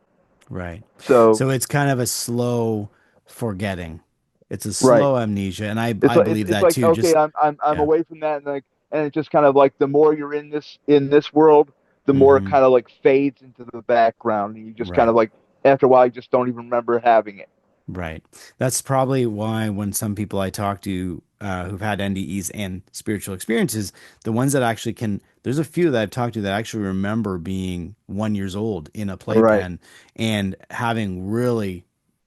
[SPEAKER 2] Right.
[SPEAKER 1] So
[SPEAKER 2] So it's kind of a slow forgetting. It's a
[SPEAKER 1] right.
[SPEAKER 2] slow amnesia. And
[SPEAKER 1] It's
[SPEAKER 2] I
[SPEAKER 1] like
[SPEAKER 2] believe
[SPEAKER 1] it's
[SPEAKER 2] that
[SPEAKER 1] like
[SPEAKER 2] too.
[SPEAKER 1] okay,
[SPEAKER 2] Just,
[SPEAKER 1] I'm
[SPEAKER 2] yeah.
[SPEAKER 1] away from that, and it's just kind of like the more you're in this world, the more it
[SPEAKER 2] Hmm.
[SPEAKER 1] kind of like fades into the background, and you just kind
[SPEAKER 2] Right.
[SPEAKER 1] of like after a while you just don't even remember having it.
[SPEAKER 2] Right. That's probably why when some people I talk to who've had NDEs and spiritual experiences, the ones that actually can, there's a few that I've talked to that actually remember being 1 years old in a
[SPEAKER 1] Right.
[SPEAKER 2] playpen and having really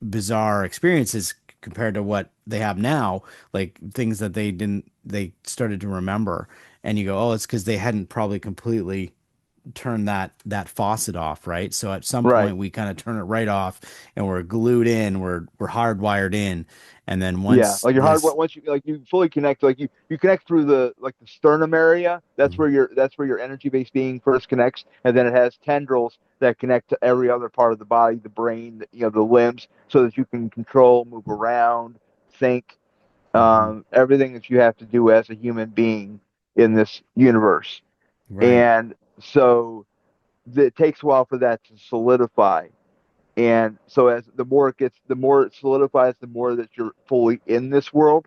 [SPEAKER 2] bizarre experiences compared to what they have now, like things that they started to remember, and you go, oh, it's because they hadn't probably completely turn that faucet off, right? So at some
[SPEAKER 1] Right.
[SPEAKER 2] point we kind of turn it right off and we're glued in, we're hardwired in. And then
[SPEAKER 1] Yeah,
[SPEAKER 2] once
[SPEAKER 1] like your hard
[SPEAKER 2] this
[SPEAKER 1] once you like you fully connect, like you connect through the like the sternum area. That's where your energy based being first connects, and then it has tendrils that connect to every other part of the body, the brain, the limbs, so that you can control, move around, think,
[SPEAKER 2] Mhm.
[SPEAKER 1] everything that you have to do as a human being in this universe.
[SPEAKER 2] Right.
[SPEAKER 1] And so it takes a while for that to solidify. And so as the more it gets, the more it solidifies, the more that you're fully in this world,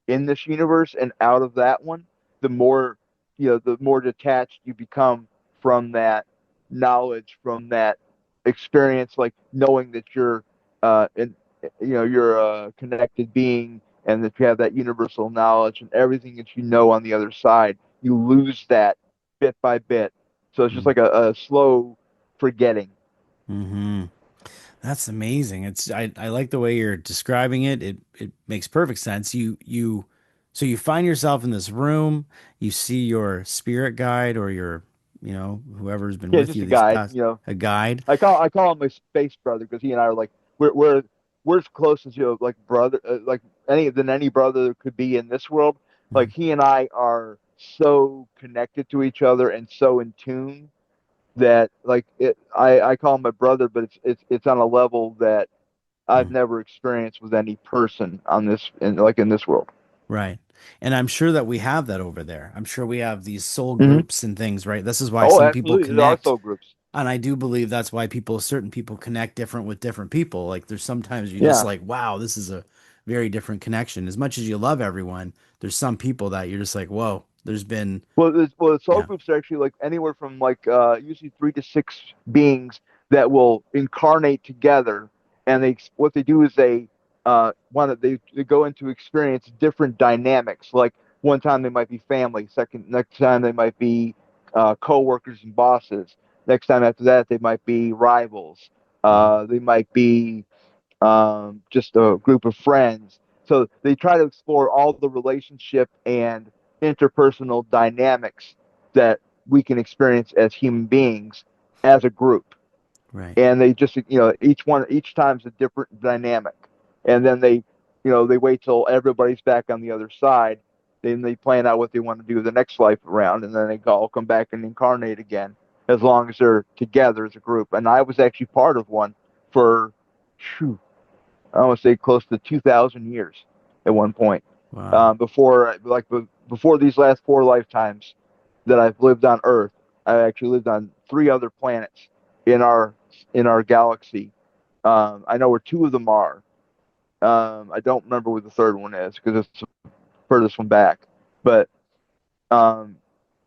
[SPEAKER 1] in this universe, and out of that one, the more, the more detached you become from that knowledge, from that experience, like knowing that you're a connected being and that you have that universal knowledge and everything that you know on the other side. You lose that bit by bit. So it's just like a slow forgetting.
[SPEAKER 2] Mm-hmm. That's amazing. I like the way you're describing it. It makes perfect sense. So you find yourself in this room, you see your spirit guide or your, whoever's been
[SPEAKER 1] Yeah,
[SPEAKER 2] with
[SPEAKER 1] just
[SPEAKER 2] you
[SPEAKER 1] a
[SPEAKER 2] these
[SPEAKER 1] guide.
[SPEAKER 2] past a guide.
[SPEAKER 1] I call him my space brother because he and I are like we're as close as like brother like any brother could be in this world. Like
[SPEAKER 2] Mhm.
[SPEAKER 1] he and I are so connected to each other and so in tune that like I call him my brother, but it's on a level that I've
[SPEAKER 2] Mm.
[SPEAKER 1] never experienced with any person on in this world.
[SPEAKER 2] Right. And I'm sure that we have that over there. I'm sure we have these soul
[SPEAKER 1] Hmm.
[SPEAKER 2] groups and things, right? This is why
[SPEAKER 1] Oh,
[SPEAKER 2] some people
[SPEAKER 1] absolutely. There are
[SPEAKER 2] connect.
[SPEAKER 1] soul groups.
[SPEAKER 2] And I do believe that's why certain people connect different with different people. Like there's sometimes you just
[SPEAKER 1] Yeah.
[SPEAKER 2] like, wow, this is a very different connection. As much as you love everyone, there's some people that you're just like, whoa, there's been,
[SPEAKER 1] Well, the soul
[SPEAKER 2] yeah.
[SPEAKER 1] groups are actually like anywhere from like usually 3 to 6 beings that will incarnate together, and they what they do is they they go into experience different dynamics. Like one time they might be family, second next time they might be co-workers and bosses. Next time after that they might be rivals.
[SPEAKER 2] Mhm.
[SPEAKER 1] They might be just a group of friends. So they try to explore all the relationship and interpersonal dynamics that we can experience as human beings as a group.
[SPEAKER 2] Right.
[SPEAKER 1] And they just, each time's a different dynamic. And then they wait till everybody's back on the other side. Then they plan out what they want to do the next life around, and then they all come back and incarnate again as long as they're together as a group. And I was actually part of one for, whew, I want to say close to 2,000 years at one point.
[SPEAKER 2] Wow.
[SPEAKER 1] Before these last 4 lifetimes that I've lived on Earth, I actually lived on 3 other planets in our galaxy. I know where 2 of them are. I don't remember where the third one is because it's the furthest one back. But um,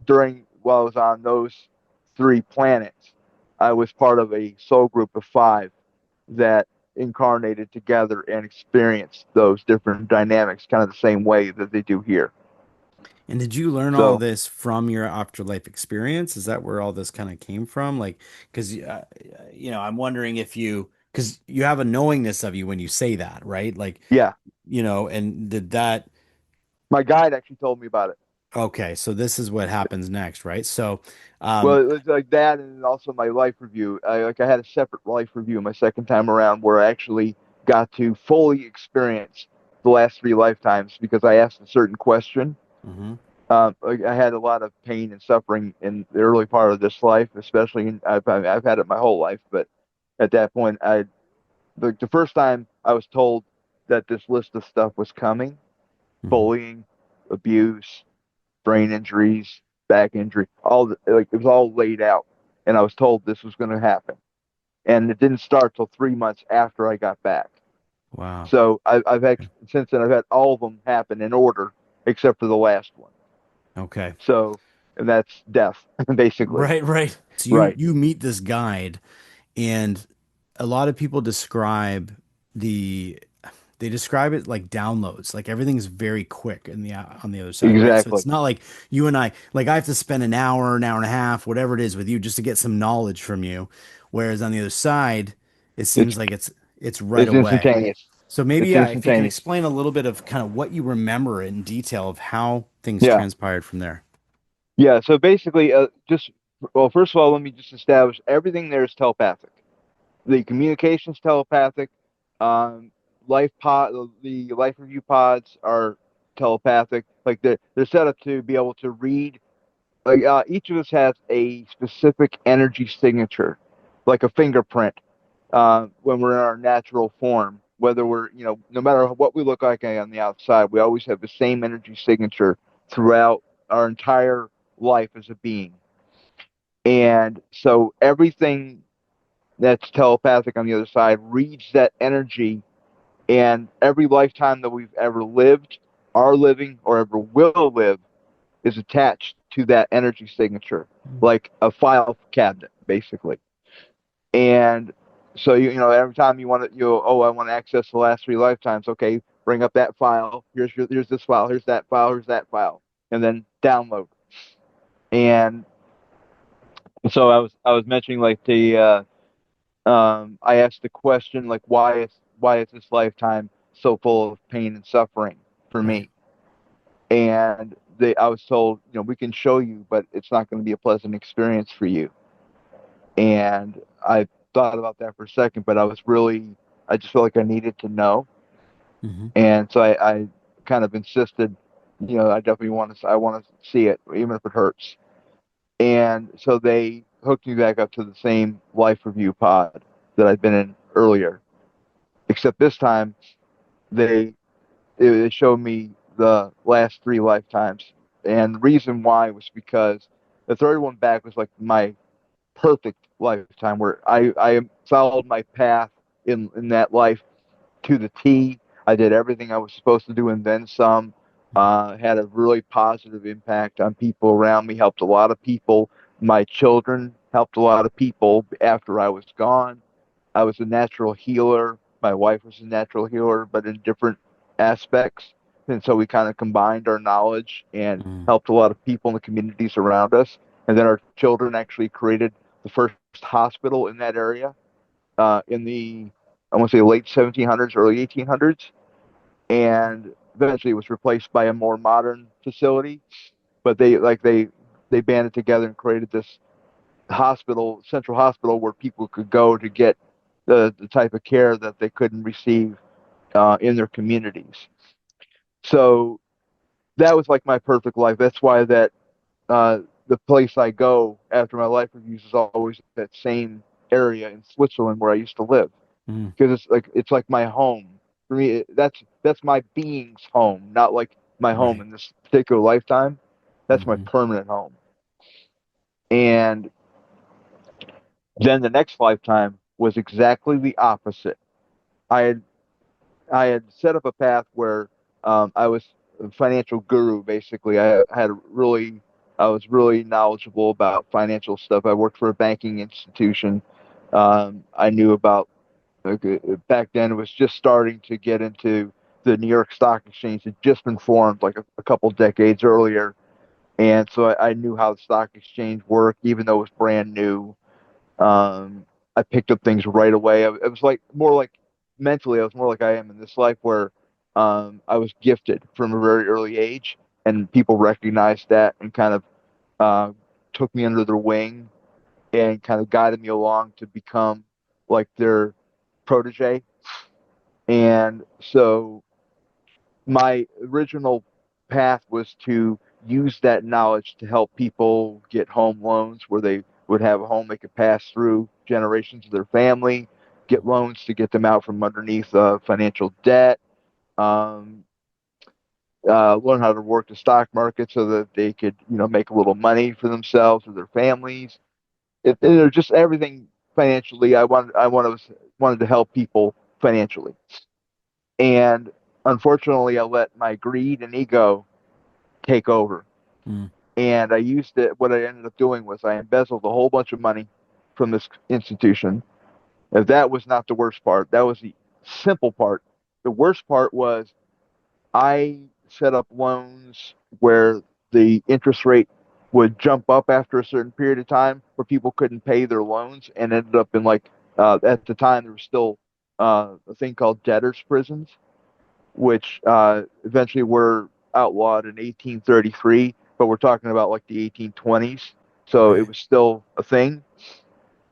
[SPEAKER 1] during while I was on those 3 planets, I was part of a soul group of 5 that incarnated together and experienced those different dynamics kind of the same way that they do here.
[SPEAKER 2] And did you learn all
[SPEAKER 1] So
[SPEAKER 2] this from your afterlife experience? Is that where all this kind of came from? Like, because, I'm wondering if because you have a knowingness of you when you say that, right? Like,
[SPEAKER 1] yeah,
[SPEAKER 2] and did that,
[SPEAKER 1] my guide actually told me about it.
[SPEAKER 2] okay, so this is what happens next, right? So,
[SPEAKER 1] Well,
[SPEAKER 2] um,
[SPEAKER 1] it was like that, and also my life review. I had a separate life review my second time around where I actually got to fully experience the last 3 lifetimes because I asked a certain question.
[SPEAKER 2] mhm.
[SPEAKER 1] I had a lot of pain and suffering in the early part of this life, especially I've had it my whole life, but at that point, the first time I was told that this list of stuff was coming,
[SPEAKER 2] Mhm.
[SPEAKER 1] bullying, abuse, brain injuries, back injury, like it was all laid out, and I was told this was going to happen, and it didn't start till 3 months after I got back.
[SPEAKER 2] Wow.
[SPEAKER 1] So I've had since then I've had all of them happen in order except for the last one.
[SPEAKER 2] Okay.
[SPEAKER 1] So, and that's death, basically.
[SPEAKER 2] Right, right. So
[SPEAKER 1] Right.
[SPEAKER 2] you meet this guide, and a lot of people describe the they describe it like downloads, like everything's very quick in the on the other side, right? So
[SPEAKER 1] Exactly.
[SPEAKER 2] it's not like you and I, like I have to spend an hour and a half, whatever it is with you just to get some knowledge from you. Whereas on the other side, it
[SPEAKER 1] It's
[SPEAKER 2] seems like it's right
[SPEAKER 1] it's
[SPEAKER 2] away.
[SPEAKER 1] instantaneous.
[SPEAKER 2] So maybe,
[SPEAKER 1] It's
[SPEAKER 2] yeah, if you can
[SPEAKER 1] instantaneous.
[SPEAKER 2] explain a little bit of kind of what you remember in detail of how things
[SPEAKER 1] Yeah.
[SPEAKER 2] transpired from there.
[SPEAKER 1] Yeah. So basically, just well, first of all, let me just establish everything there is telepathic. The communication's telepathic. Um, the life review pods are telepathic. Like they're set up to be able to read. Like each of us has a specific energy signature, like a fingerprint. When we're in our natural form, whether we're, no matter what we look like on the outside, we always have the same energy signature throughout our entire life as a being. And so everything that's telepathic on the other side reads that energy, and every lifetime that we've ever lived, are living, or ever will live is attached to that energy signature, like a file cabinet, basically. And so every time you want to, oh, I want to access the last three lifetimes. Okay, bring up that file. Here's this file. Here's that file. Here's that file, and then download. And so I was mentioning like I asked the question like why is this lifetime so full of pain and suffering for
[SPEAKER 2] Right.
[SPEAKER 1] me? And I was told, we can show you, but it's not going to be a pleasant experience for you. And I thought about that for a second, but I just felt like I needed to know.
[SPEAKER 2] Hmm.
[SPEAKER 1] And so I kind of insisted, I definitely I want to see it, even if it hurts. And so they hooked me back up to the same life review pod that I'd been in earlier, except this time they they showed me the last three lifetimes. And the reason why was because the third one back was like my perfect lifetime where I followed my path in that life to the T. I did everything I was supposed to do and then some. Had a really positive impact on people around me, helped a lot of people. My children helped a lot of people after I was gone. I was a natural healer. My wife was a natural healer, but in different aspects. And so we kind of combined our knowledge and
[SPEAKER 2] Mm.
[SPEAKER 1] helped a lot of people in the communities around us. And then our children actually created the first hospital in that area in the, I want to say, late 1700s, early 1800s. And eventually it was replaced by a more modern facility. But they banded together and created this central hospital where people could go to get the type of care that they couldn't receive in their communities. So that was like my perfect life. That's why uh, the place I go after my life reviews is always that same area in Switzerland where I used to live
[SPEAKER 2] Mm.
[SPEAKER 1] because it's like my home. For me, that's my being's home, not like my home
[SPEAKER 2] Right.
[SPEAKER 1] in this particular lifetime. That's my
[SPEAKER 2] Hmm.
[SPEAKER 1] permanent home. And then the next lifetime was exactly the opposite. I had I had set up a path where I was a financial guru. Basically, I was really knowledgeable about financial stuff. I worked for a banking institution. I knew about back then. It was just starting to get into the New York Stock Exchange. Had just been formed like a couple decades earlier, and so I knew how the stock exchange worked, even though it was brand new. Um, I picked up things right away. It was like more like mentally, I was more like I am in this life where I was gifted from a very early age, and people recognized that and kind of uh, took me under their wing and kind of guided me along to become like their protege. And so my original path was to use that knowledge to help people get home loans where they would have a home they could pass through generations of their family, get loans to get them out from underneath financial debt, um, learn how to work the stock market so that they could, make a little money for themselves or their families. Just everything financially. I wanted to help people financially, and unfortunately, I let my greed and ego take over.
[SPEAKER 2] Mm.
[SPEAKER 1] And I used it. What I ended up doing was I embezzled a whole bunch of money from this institution. If that was not the worst part, that was the simple part. The worst part was I set up loans where the interest rate would jump up after a certain period of time where people couldn't pay their loans and ended up in like at the time there was still a thing called debtors prisons, which eventually were outlawed in 1833, but we're talking about like the 1820s. So it
[SPEAKER 2] Right.
[SPEAKER 1] was still a thing,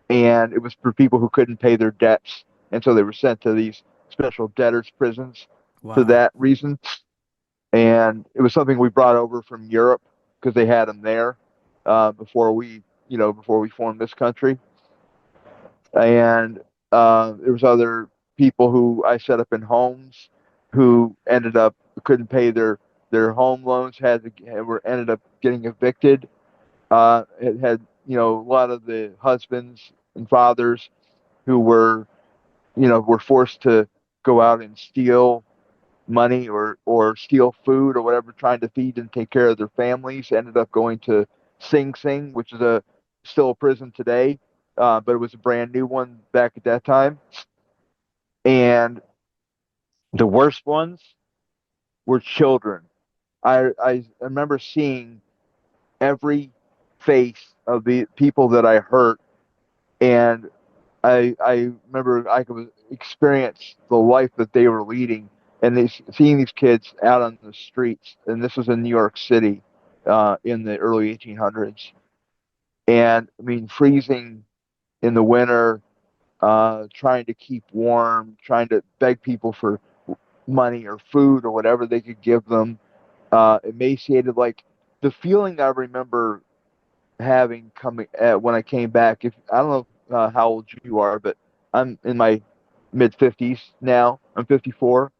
[SPEAKER 1] and it was for people who couldn't pay their debts, and so they were sent to these special debtors prisons for
[SPEAKER 2] Wow.
[SPEAKER 1] that reason. And it was something we brought over from Europe because they had them there before before we formed this country. And there was other people who I set up in homes who ended up couldn't pay their home loans, were ended up getting evicted. It had a lot of the husbands and fathers who were forced to go out and steal money or steal food or whatever, trying to feed and take care of their families. Ended up going to Sing Sing, which is a still a prison today, but it was a brand new one back at that time. And the worst ones were children. I remember seeing every face of the people that I hurt, and I remember I could experience the life that they were leading, and seeing these kids out on the streets, and this was in New York City, in the early 1800s, and I mean freezing in the winter, trying to keep warm, trying to beg people for money or food or whatever they could give them, emaciated. Like the feeling I remember having coming when I came back. If I don't know how old you are, but I'm in my mid 50s now. I'm 54.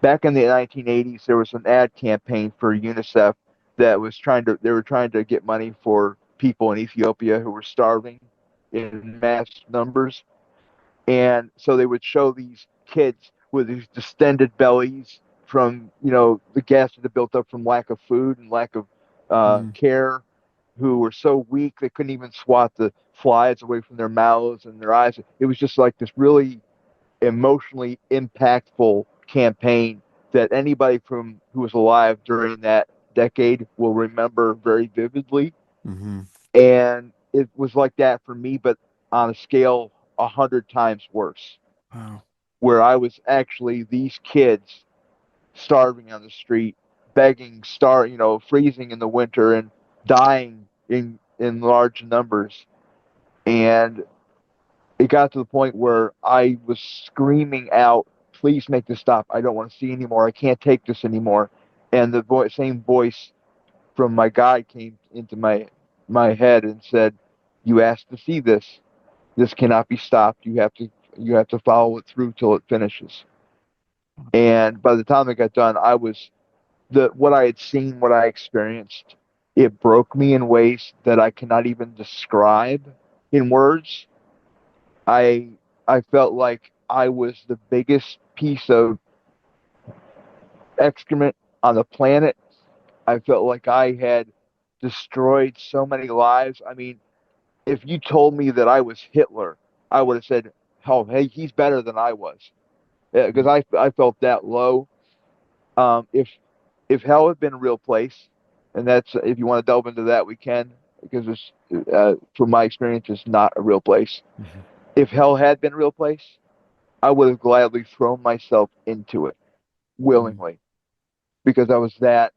[SPEAKER 1] Back in the 1980s, there was an ad campaign for UNICEF that was they were trying to get money for people in Ethiopia who were starving in mass numbers. And so they would show these kids with these distended bellies from, the gas that had built up from lack of food and lack of
[SPEAKER 2] Mm,
[SPEAKER 1] care, who were so weak they couldn't even swat the flies away from their mouths and their eyes. It was just like this really emotionally impactful campaign that anybody from who was alive during that decade will remember very vividly.
[SPEAKER 2] hmm.
[SPEAKER 1] And it was like that for me, but on a scale 100 times worse,
[SPEAKER 2] Wow.
[SPEAKER 1] where I was actually these kids starving on the street, begging, freezing in the winter and dying in large numbers. And it got to the point where I was screaming out, "Please make this stop! I don't want to see anymore. I can't take this anymore." And the same voice from my guide came into my head and said, "You asked to see this. This cannot be stopped. You have to follow it through till it finishes." And by the time I got done, I was the what I had seen, what I experienced, it broke me in ways that I cannot even describe in words. I I felt like I was the biggest piece of excrement on the planet. I felt like I had destroyed so many lives. I mean, if you told me that I was Hitler, I would have said, "Oh, hey, he's better than I was," because I felt that low. If hell had been a real place, and that's if you want to delve into that, we can, because from my experience, it's not a real place.
[SPEAKER 2] Hmm.
[SPEAKER 1] If hell had been a real place, I would have gladly thrown myself into it
[SPEAKER 2] Mm,
[SPEAKER 1] willingly because I was that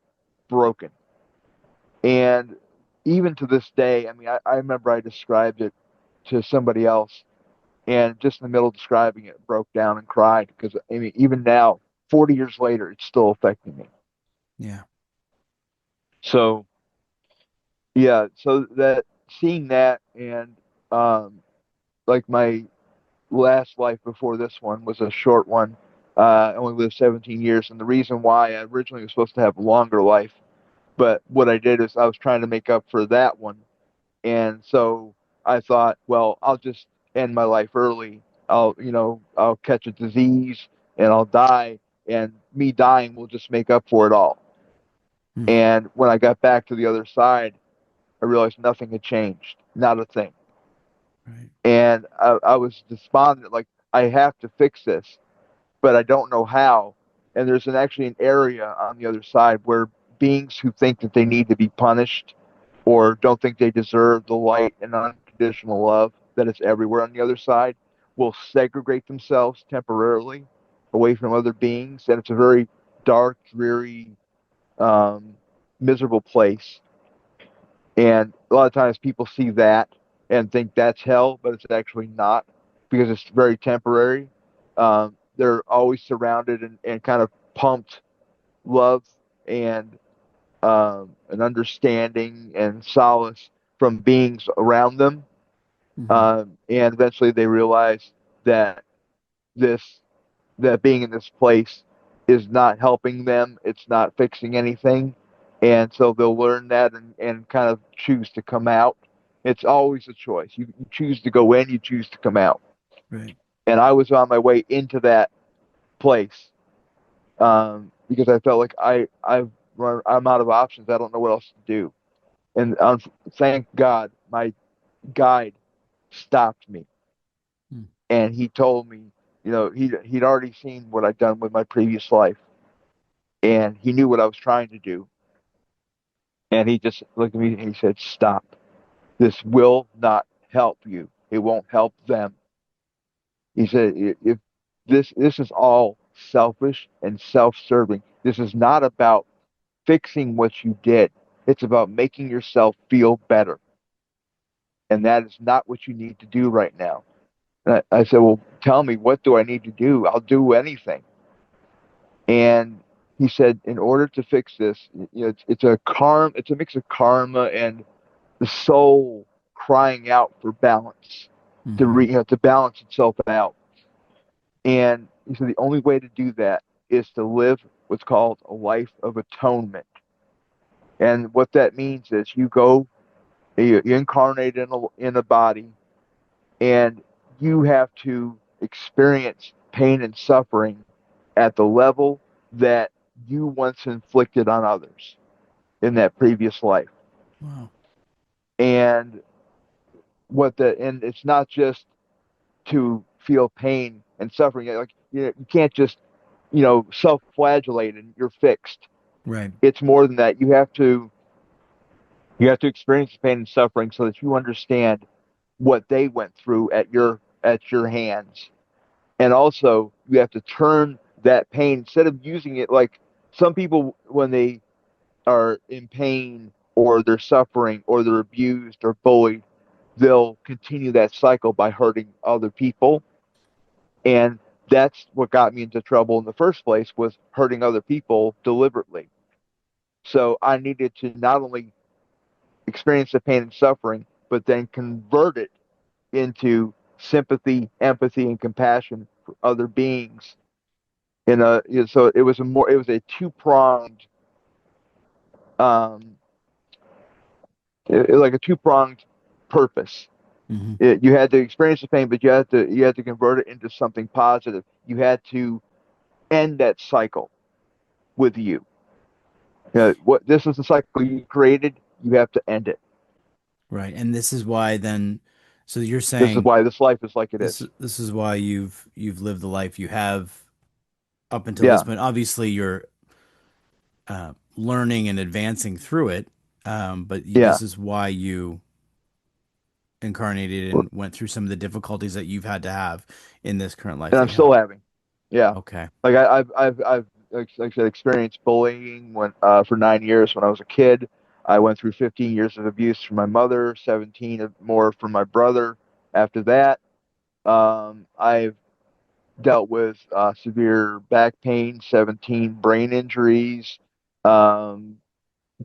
[SPEAKER 1] broken. And even to this day, I mean, I remember I described it to somebody else, and just in the middle of describing it, broke down and cried because I mean, even now, 40 years later, it's still affecting me.
[SPEAKER 2] yeah.
[SPEAKER 1] So yeah, so that seeing that and um, like my last life before this one was a short one. I only lived 17 years, and the reason why I originally was supposed to have a longer life, but what I did is I was trying to make up for that one, and so I thought, well, I'll just end my life early. I'll catch a disease and I'll die, and me dying will just make up for it all.
[SPEAKER 2] Mm,
[SPEAKER 1] And when I got back to the other side, I realized nothing had changed, not a thing.
[SPEAKER 2] right.
[SPEAKER 1] And I was despondent, like I have to fix this, but I don't know how. And there's actually an area on the other side where beings who think that they need to be punished or don't think they deserve the light and unconditional love that is everywhere on the other side will segregate themselves temporarily away from other beings, and it's a very dark, dreary, um, miserable place. And a lot of times people see that and think that's hell, but it's actually not because it's very temporary. They're always surrounded and kind of pumped love and an understanding and solace from beings around them.
[SPEAKER 2] Hmm.
[SPEAKER 1] And eventually they realize that this that being in this place is not helping them. It's not fixing anything. And so they'll learn that and kind of choose to come out. It's always a choice. You choose to go in, you choose to come out.
[SPEAKER 2] Right.
[SPEAKER 1] And I was on my way into that place because I felt like I'm out of options. I don't know what else to do. And thank God, my guide stopped me,
[SPEAKER 2] Mm.
[SPEAKER 1] and he told me, he'd already seen what I'd done with my previous life, and he knew what I was trying to do. And he just looked at me and he said, "Stop. This will not help you. It won't help them." He said, "If this is all selfish and self-serving. This is not about fixing what you did. It's about making yourself feel better. And that is not what you need to do right now." And I said, "Well, tell me, what do I need to do? I'll do anything." And he said, "In order to fix this, it's a mix of karma and the soul crying out for balance,
[SPEAKER 2] Hmm.
[SPEAKER 1] to balance itself out." And he said the only way to do that is to live what's called a life of atonement. And what that means is you incarnate in a body, and you have to experience pain and suffering at the level that you once inflicted on others in that previous life.
[SPEAKER 2] Wow.
[SPEAKER 1] And and it's not just to feel pain and suffering. Like, you can't just, self-flagellate and you're fixed.
[SPEAKER 2] Right.
[SPEAKER 1] It's more than that. You have to experience the pain and suffering so that you understand what they went through at your hands. And also, you have to turn that pain, instead of using it like some people, when they are in pain or they're suffering or they're abused or bullied, they'll continue that cycle by hurting other people. And that's what got me into trouble in the first place, was hurting other people deliberately. So I needed to not only experience the pain and suffering, but then convert it into sympathy, empathy, and compassion for other beings. So it was a um, like a two-pronged purpose.
[SPEAKER 2] Hmm.
[SPEAKER 1] You had to experience the pain, but you had to convert it into something positive. You had to end that cycle with you. What this is the cycle you created. You have to end it.
[SPEAKER 2] Right. And this is why then, so you're
[SPEAKER 1] This is
[SPEAKER 2] saying
[SPEAKER 1] why this life is like it
[SPEAKER 2] this
[SPEAKER 1] is.
[SPEAKER 2] this is why you've lived the life you have up until this
[SPEAKER 1] Yeah,
[SPEAKER 2] point. Obviously, you're learning and advancing through it. But
[SPEAKER 1] yeah.
[SPEAKER 2] this is why you incarnated and went through some of the difficulties that you've had to have in this current life
[SPEAKER 1] And
[SPEAKER 2] that
[SPEAKER 1] I'm
[SPEAKER 2] you have.
[SPEAKER 1] still having. Yeah,
[SPEAKER 2] Okay.
[SPEAKER 1] like I've like I said, experienced bullying for 9 years when I was a kid. I went through 15 years of abuse from my mother, 17 more from my brother. After that, I've dealt with severe back pain, 17 brain injuries, um,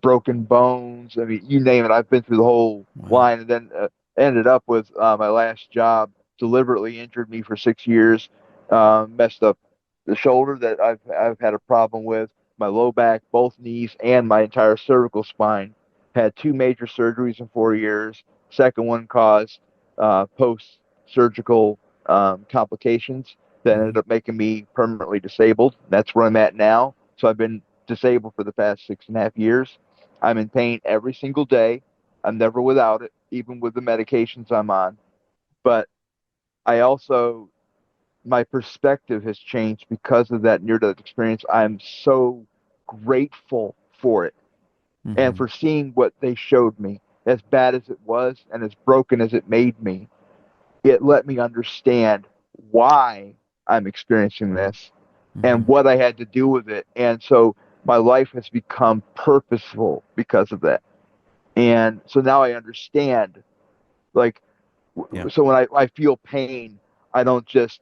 [SPEAKER 1] broken bones. I mean, you name it. I've been through the whole
[SPEAKER 2] Wow.
[SPEAKER 1] line, and then ended up with my last job deliberately injured me for 6 years. Messed up the shoulder that I've had a problem with, my low back, both knees, and my entire cervical spine. Had two major surgeries in 4 years. Second one caused post-surgical complications that ended
[SPEAKER 2] Hmm.
[SPEAKER 1] up making me permanently disabled. That's where I'm at now. So I've been disabled for the past 6.5 years. I'm in pain every single day. I'm never without it, even with the medications I'm on. But I also, my perspective has changed because of that near death experience. I'm so grateful for it and
[SPEAKER 2] Hmm.
[SPEAKER 1] for seeing what they showed me. As bad as it was and as broken as it made me, it let me understand why I'm experiencing this and
[SPEAKER 2] Hmm.
[SPEAKER 1] what I had to do with it. And so my life has become purposeful because of that. And so now I understand, like,
[SPEAKER 2] Yeah.
[SPEAKER 1] so when I feel pain, I don't just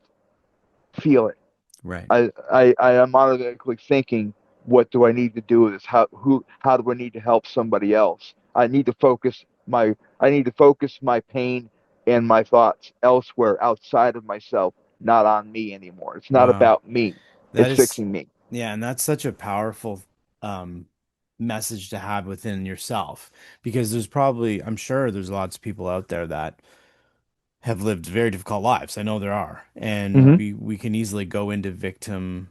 [SPEAKER 1] feel it.
[SPEAKER 2] Right.
[SPEAKER 1] I am automatically thinking, what do I need to do with this? How do I need to help somebody else? I need to focus my pain and my thoughts elsewhere outside of myself, not on me anymore. It's not
[SPEAKER 2] Wow.
[SPEAKER 1] about me.
[SPEAKER 2] That
[SPEAKER 1] It's
[SPEAKER 2] is,
[SPEAKER 1] fixing me.
[SPEAKER 2] yeah, and that's such a powerful um message to have within yourself because there's probably, I'm sure there's lots of people out there that have lived very difficult lives. I know there are. And
[SPEAKER 1] Hmm.
[SPEAKER 2] we can easily go into victim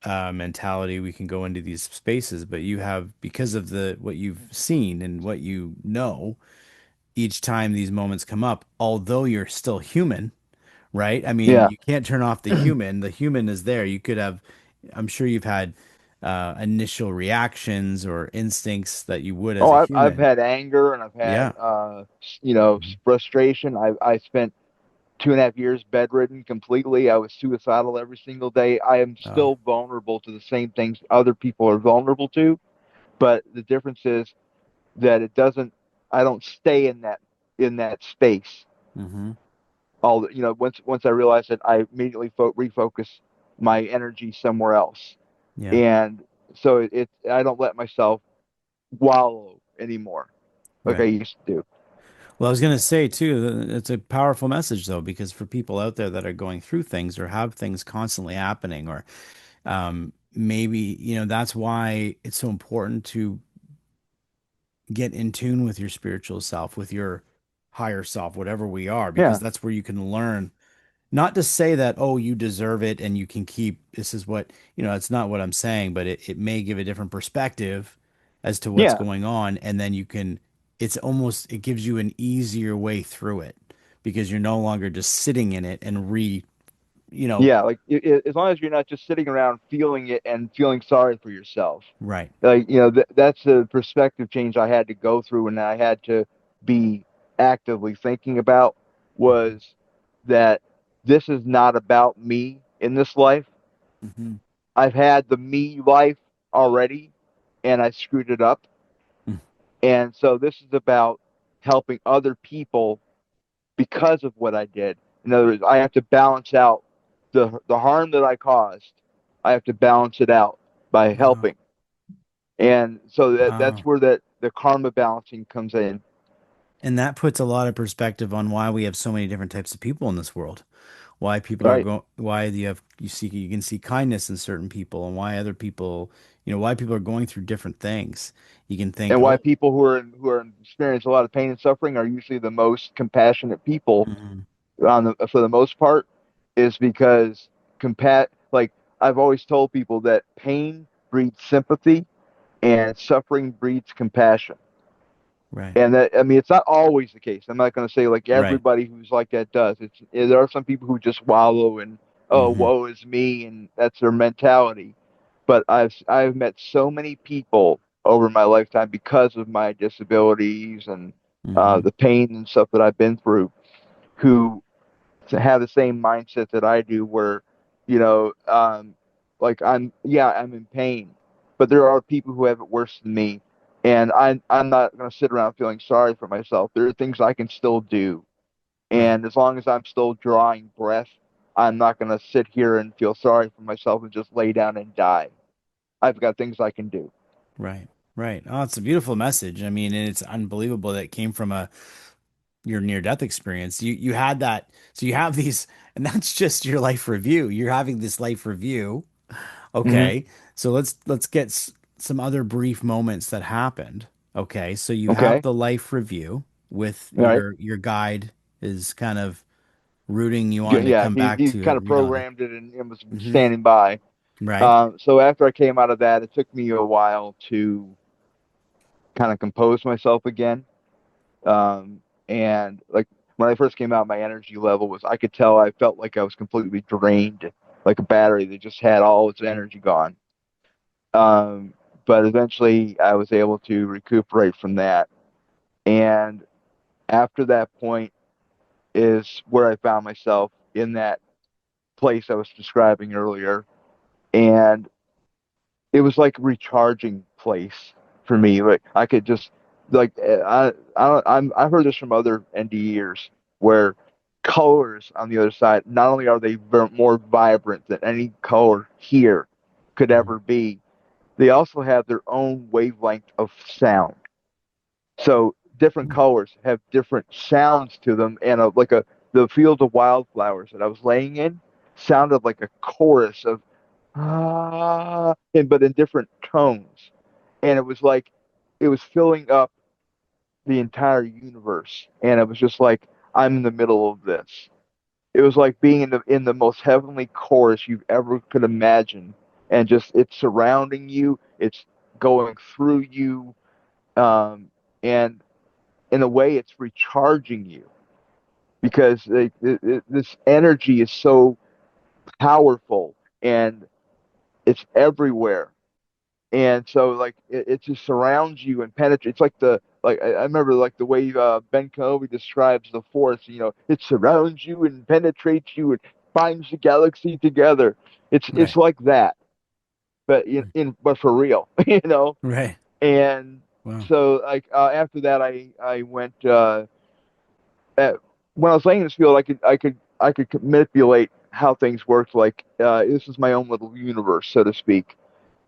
[SPEAKER 2] mentality. We can go into these spaces, but you have, because of the what you've seen and what you know, each time these moments come up, although you're still human, right? I mean,
[SPEAKER 1] Yeah.
[SPEAKER 2] you can't turn off the human. The human is there. You could have, I'm sure you've had initial reactions or instincts that you would as
[SPEAKER 1] Oh,
[SPEAKER 2] a
[SPEAKER 1] I've
[SPEAKER 2] human.
[SPEAKER 1] had anger and I've had
[SPEAKER 2] Yeah. Mhm.
[SPEAKER 1] frustration. I spent 2.5 years bedridden completely. I was suicidal every single day. I am
[SPEAKER 2] Oh.
[SPEAKER 1] still vulnerable to the same things other people are vulnerable to, but the difference is that it doesn't. I don't stay in that space.
[SPEAKER 2] Hmm.
[SPEAKER 1] Once I realize that, I immediately refocus my energy somewhere else,
[SPEAKER 2] Yeah.
[SPEAKER 1] and so I don't let myself wallow anymore like I
[SPEAKER 2] Right.
[SPEAKER 1] used to do.
[SPEAKER 2] Well, I was going to say too, it's a powerful message though, because for people out there that are going through things or have things constantly happening, or maybe, that's why it's so important to get in tune with your spiritual self, with your higher self, whatever we are, because
[SPEAKER 1] Yeah,
[SPEAKER 2] that's where you can learn. Not to say that, oh, you deserve it and you can keep, this is what, it's not what I'm saying, but it may give a different perspective as to what's
[SPEAKER 1] yeah.
[SPEAKER 2] going on. And then it gives you an easier way through it because you're no longer just sitting in it and you know,
[SPEAKER 1] Yeah, like as long as you're not just sitting around feeling it and feeling sorry for yourself.
[SPEAKER 2] right.
[SPEAKER 1] Like, that's the perspective change I had to go through and I had to be actively thinking about,
[SPEAKER 2] Hmm.
[SPEAKER 1] was that this is not about me in this life.
[SPEAKER 2] Hmm.
[SPEAKER 1] I've had the me life already and I screwed it up. And so this is about helping other people because of what I did. In other words, I have to balance out the harm that I caused. I have to balance it out by
[SPEAKER 2] Wow.
[SPEAKER 1] helping, and so that's
[SPEAKER 2] Wow.
[SPEAKER 1] where the karma balancing comes in.
[SPEAKER 2] And that puts a lot of perspective on why we have so many different types of people in this world. Why people are
[SPEAKER 1] Right.
[SPEAKER 2] going, why you can see kindness in certain people, and why other people, why people are going through different things. You can think,
[SPEAKER 1] And why
[SPEAKER 2] oh,
[SPEAKER 1] people who are experience a lot of pain and suffering are usually the most compassionate people
[SPEAKER 2] mhm,
[SPEAKER 1] for the most part, is because like I've always told people that pain breeds sympathy and suffering breeds compassion.
[SPEAKER 2] right,
[SPEAKER 1] And that, I mean, it's not always the case. I'm not going to say like
[SPEAKER 2] right,
[SPEAKER 1] everybody who's like that does. There are some people who just wallow and, oh,
[SPEAKER 2] hmm,
[SPEAKER 1] woe is me, and that's their mentality. But I've met so many people over my lifetime because of my disabilities and
[SPEAKER 2] hmm,
[SPEAKER 1] the pain and stuff that I've been through, who to have the same mindset that I do, where, you know, like I'm in pain, but there are people who have it worse than me, and I'm not going to sit around feeling sorry for myself. There are things I can still do,
[SPEAKER 2] right,
[SPEAKER 1] and as long as I'm still drawing breath, I'm not going to sit here and feel sorry for myself and just lay down and die. I've got things I can do.
[SPEAKER 2] right, right. Oh, it's a beautiful message. I mean, and it's unbelievable that it came from your near death experience. You had that, so you have these, and that's just your life review. You're having this life review.
[SPEAKER 1] Hmm.
[SPEAKER 2] Okay, so let's get some other brief moments that happened. Okay, so you have
[SPEAKER 1] Okay.
[SPEAKER 2] the life review with
[SPEAKER 1] All right.
[SPEAKER 2] your guide is kind of rooting you on to
[SPEAKER 1] Yeah,
[SPEAKER 2] come back
[SPEAKER 1] he
[SPEAKER 2] to
[SPEAKER 1] kind of
[SPEAKER 2] reality.
[SPEAKER 1] programmed it and was
[SPEAKER 2] Hmm.
[SPEAKER 1] standing by.
[SPEAKER 2] Right.
[SPEAKER 1] So after I came out of that, it took me a while to kind of compose myself again. And like when I first came out, my energy level was, I could tell I felt like I was completely drained, like a battery that just had all its energy gone. Um, but eventually I was able to recuperate from that. And after that point is where I found myself in that. place I was describing earlier, and it was like a recharging place for me. Like I could just like I've heard this from other NDErs where colors on the other side, not only are they more vibrant than any color here could
[SPEAKER 2] Mhm.
[SPEAKER 1] ever be, they also have their own wavelength of sound. So different
[SPEAKER 2] Hmm.
[SPEAKER 1] colors have different sounds to them, and the field of wildflowers that I was laying in sounded like a chorus of but in different tones, and it was like it was filling up the entire universe, and it was just like I'm in the middle of this. It was like being in the most heavenly chorus you ever could imagine, and just it's surrounding you, it's going through you, and in a way, it's recharging you because this energy is so powerful and it's everywhere. And so, like, it just surrounds you and penetrates. It's like I remember like the way Ben Kenobi describes the Force. It surrounds you and penetrates you and binds the galaxy together. It's
[SPEAKER 2] Right.
[SPEAKER 1] like that, but but for real,
[SPEAKER 2] Right.
[SPEAKER 1] And
[SPEAKER 2] Wow.
[SPEAKER 1] so, like after that, I went. At, when I was laying in this field, I could manipulate how things worked. Like this is my own little universe, so to speak.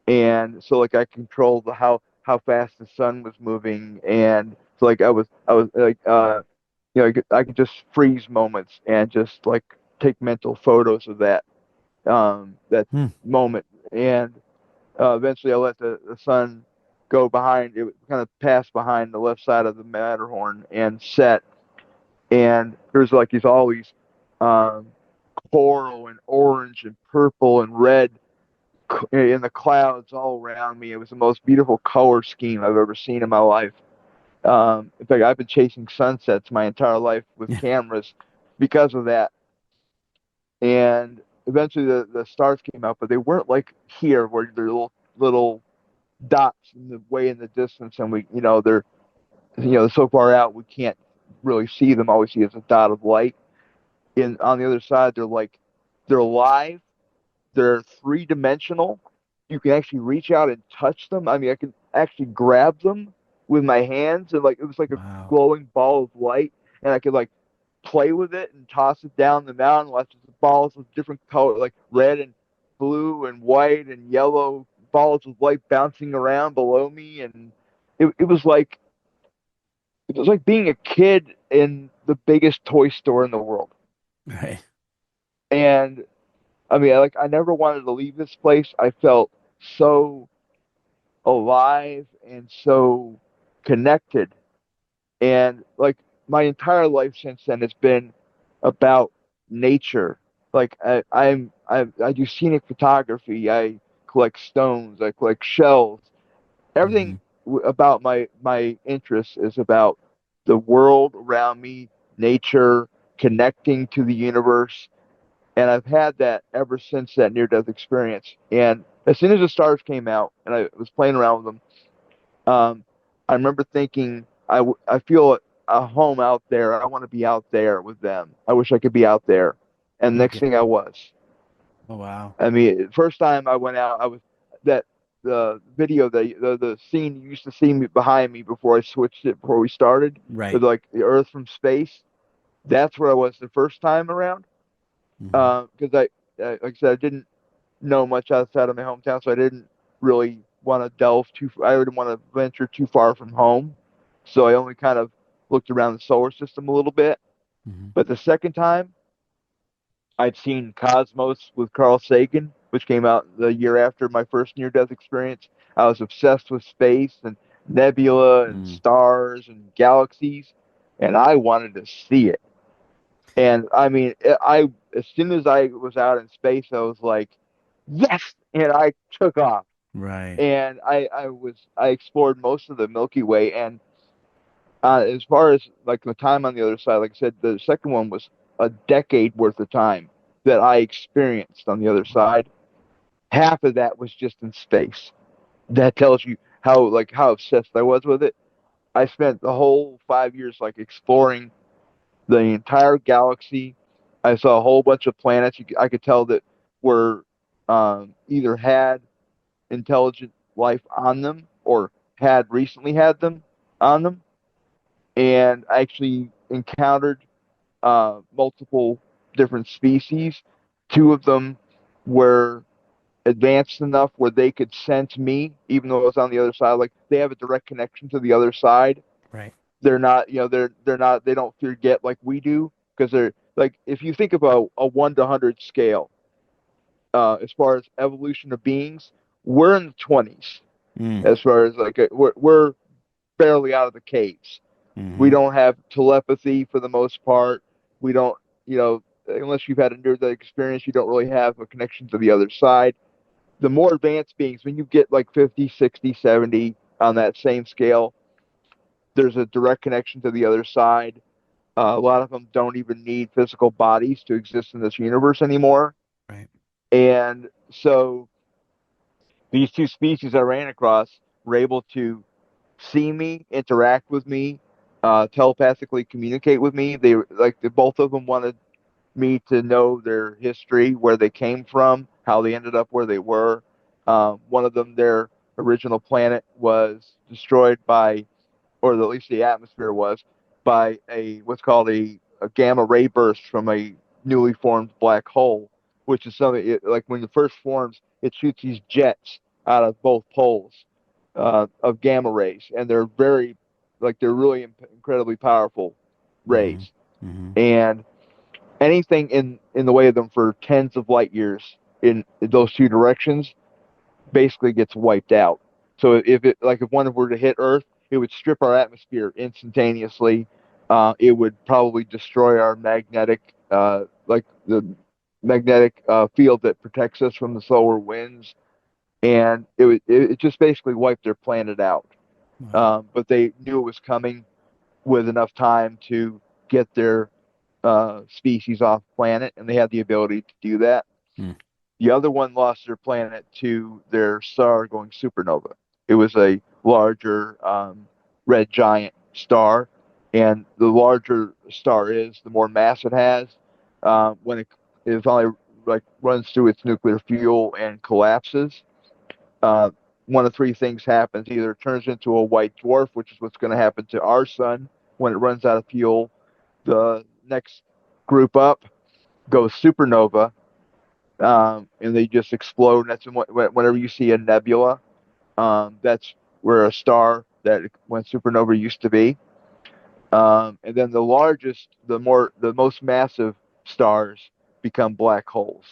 [SPEAKER 1] And so like I controlled how fast the sun was moving, and so like I was like I could just freeze moments and just like take mental photos of that
[SPEAKER 2] Hmm.
[SPEAKER 1] moment, and eventually I let the sun go behind it, kind of pass behind the left side of the Matterhorn and set, and there's like these all these um, coral and orange and purple and red in the clouds all around me. It was the most beautiful color scheme I've ever seen in my life. In fact, I've been chasing sunsets my entire life with
[SPEAKER 2] Yeah.
[SPEAKER 1] cameras because of that. And eventually the stars came out, but they weren't like here where they're little dots in the way in the distance, and they're so far out we can't really see them. All we see is a dot of light. In on the other side, they're alive. They're three-dimensional. You can actually reach out and touch them. I mean, I can actually grab them with my hands, and like it was like a
[SPEAKER 2] Wow.
[SPEAKER 1] glowing ball of light, and I could like play with it and toss it down the mountain. Lots of balls of different color, like red and blue and white and yellow balls of light bouncing around below me, and it was like being a kid in the biggest toy store in the world.
[SPEAKER 2] Right.
[SPEAKER 1] And I mean, I never wanted to leave this place. I felt so alive and so connected. And like my entire life since then has been about nature. Like I do scenic photography. I collect stones. I collect shells.
[SPEAKER 2] Hmm.
[SPEAKER 1] Everything about my interest is about the world around me, nature, connecting to the universe, and I've had that ever since that near death experience. And as soon as the stars came out and I was playing around with them, I remember thinking, I feel a home out there. I want to be out there with them. I wish I could be out there. And next
[SPEAKER 2] Okay.
[SPEAKER 1] thing I was.
[SPEAKER 2] Oh, wow.
[SPEAKER 1] I mean, first time I went out, I was that the video, the scene you used to see me behind me before I switched it before we started with
[SPEAKER 2] Right.
[SPEAKER 1] like the Earth from space. That's where I was the first time around.
[SPEAKER 2] Hmm.
[SPEAKER 1] Because like I said, I didn't know much outside of my hometown, so I didn't really want to delve too. I didn't want to venture too far from home, so I only kind of looked around the solar system a little bit.
[SPEAKER 2] Hmm.
[SPEAKER 1] But the second time, I'd seen Cosmos with Carl Sagan, which came out the year after my first near-death experience. I was obsessed with space and nebula and
[SPEAKER 2] Mm.
[SPEAKER 1] stars and galaxies, and I wanted to see it. And I mean, I as soon as I was out in space, I was like, yes, and I took off.
[SPEAKER 2] Right.
[SPEAKER 1] And I explored most of the Milky Way. And as far as like the time on the other side, like I said, the second one was a decade worth of time that I experienced on the other side. Half of that was just in space. That tells you how obsessed I was with it. I spent the whole 5 years like exploring the entire galaxy. I saw a whole bunch of planets. I could tell that were either had intelligent life on them or had recently had them on them. And I actually encountered multiple different species. Two of them were advanced enough where they could sense me, even though I was on the other side. Like they have a direct connection to the other side.
[SPEAKER 2] Right.
[SPEAKER 1] They're not, they're not, they don't forget like we do because they're like if you think about a 1 to 100 scale, as far as evolution of beings, we're in the 20s.
[SPEAKER 2] Mm.
[SPEAKER 1] As far as like we're barely out of the caves. We
[SPEAKER 2] Hmm.
[SPEAKER 1] don't have telepathy for the most part. We don't, unless you've had a near death experience, you don't really have a connection to the other side. The more advanced beings, when you get like 50, 60, 70 on that same scale, there's a direct connection to the other side. A lot of them don't even need physical bodies to exist in this universe anymore.
[SPEAKER 2] Right.
[SPEAKER 1] And so these two species I ran across were able to see me, interact with me, telepathically communicate with me. Both of them wanted me to know their history, where they came from, how they ended up where they were. One of them, their original planet was destroyed by, or at least the atmosphere was, by a what's called a gamma ray burst from a newly formed black hole, which is something like when it first forms, it shoots these jets out of both poles of gamma rays, and they're really incredibly powerful
[SPEAKER 2] Hmm.
[SPEAKER 1] rays,
[SPEAKER 2] Hmm.
[SPEAKER 1] and anything in the way of them for tens of light years in those two directions basically gets wiped out. So if one were to hit Earth, it would strip our atmosphere instantaneously. It would probably destroy our the magnetic field that protects us from the solar winds, and it just basically wiped their planet out.
[SPEAKER 2] Wow.
[SPEAKER 1] But they knew it was coming with enough time to get their species off planet, and they had the ability to do that.
[SPEAKER 2] Mm.
[SPEAKER 1] The other one lost their planet to their star going supernova. It was a larger red giant star, and the larger a star is, the more mass it has. When it finally like runs through its nuclear fuel and collapses, uh, one of three things happens: either it turns into a white dwarf, which is what's going to happen to our sun when it runs out of fuel. The next group up goes supernova, and they just explode. And that's whenever you see a nebula, that's where a star that went supernova used to be. And then the largest, the most massive stars become black holes.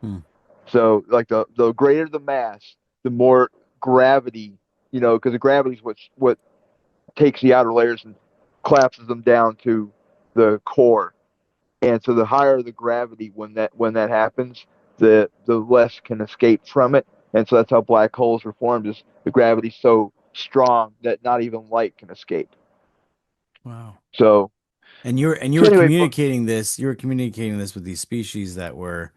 [SPEAKER 2] Mm.
[SPEAKER 1] So like the greater the mass, the more gravity, because the gravity is what takes the outer layers and collapses them down to the core. And so the higher the gravity when that happens, the less can escape from it. And so that's how black holes are formed, is the gravity's so strong that not even light can escape.
[SPEAKER 2] Wow.
[SPEAKER 1] So
[SPEAKER 2] And you
[SPEAKER 1] so
[SPEAKER 2] were
[SPEAKER 1] anyway, but
[SPEAKER 2] communicating this, with these species that were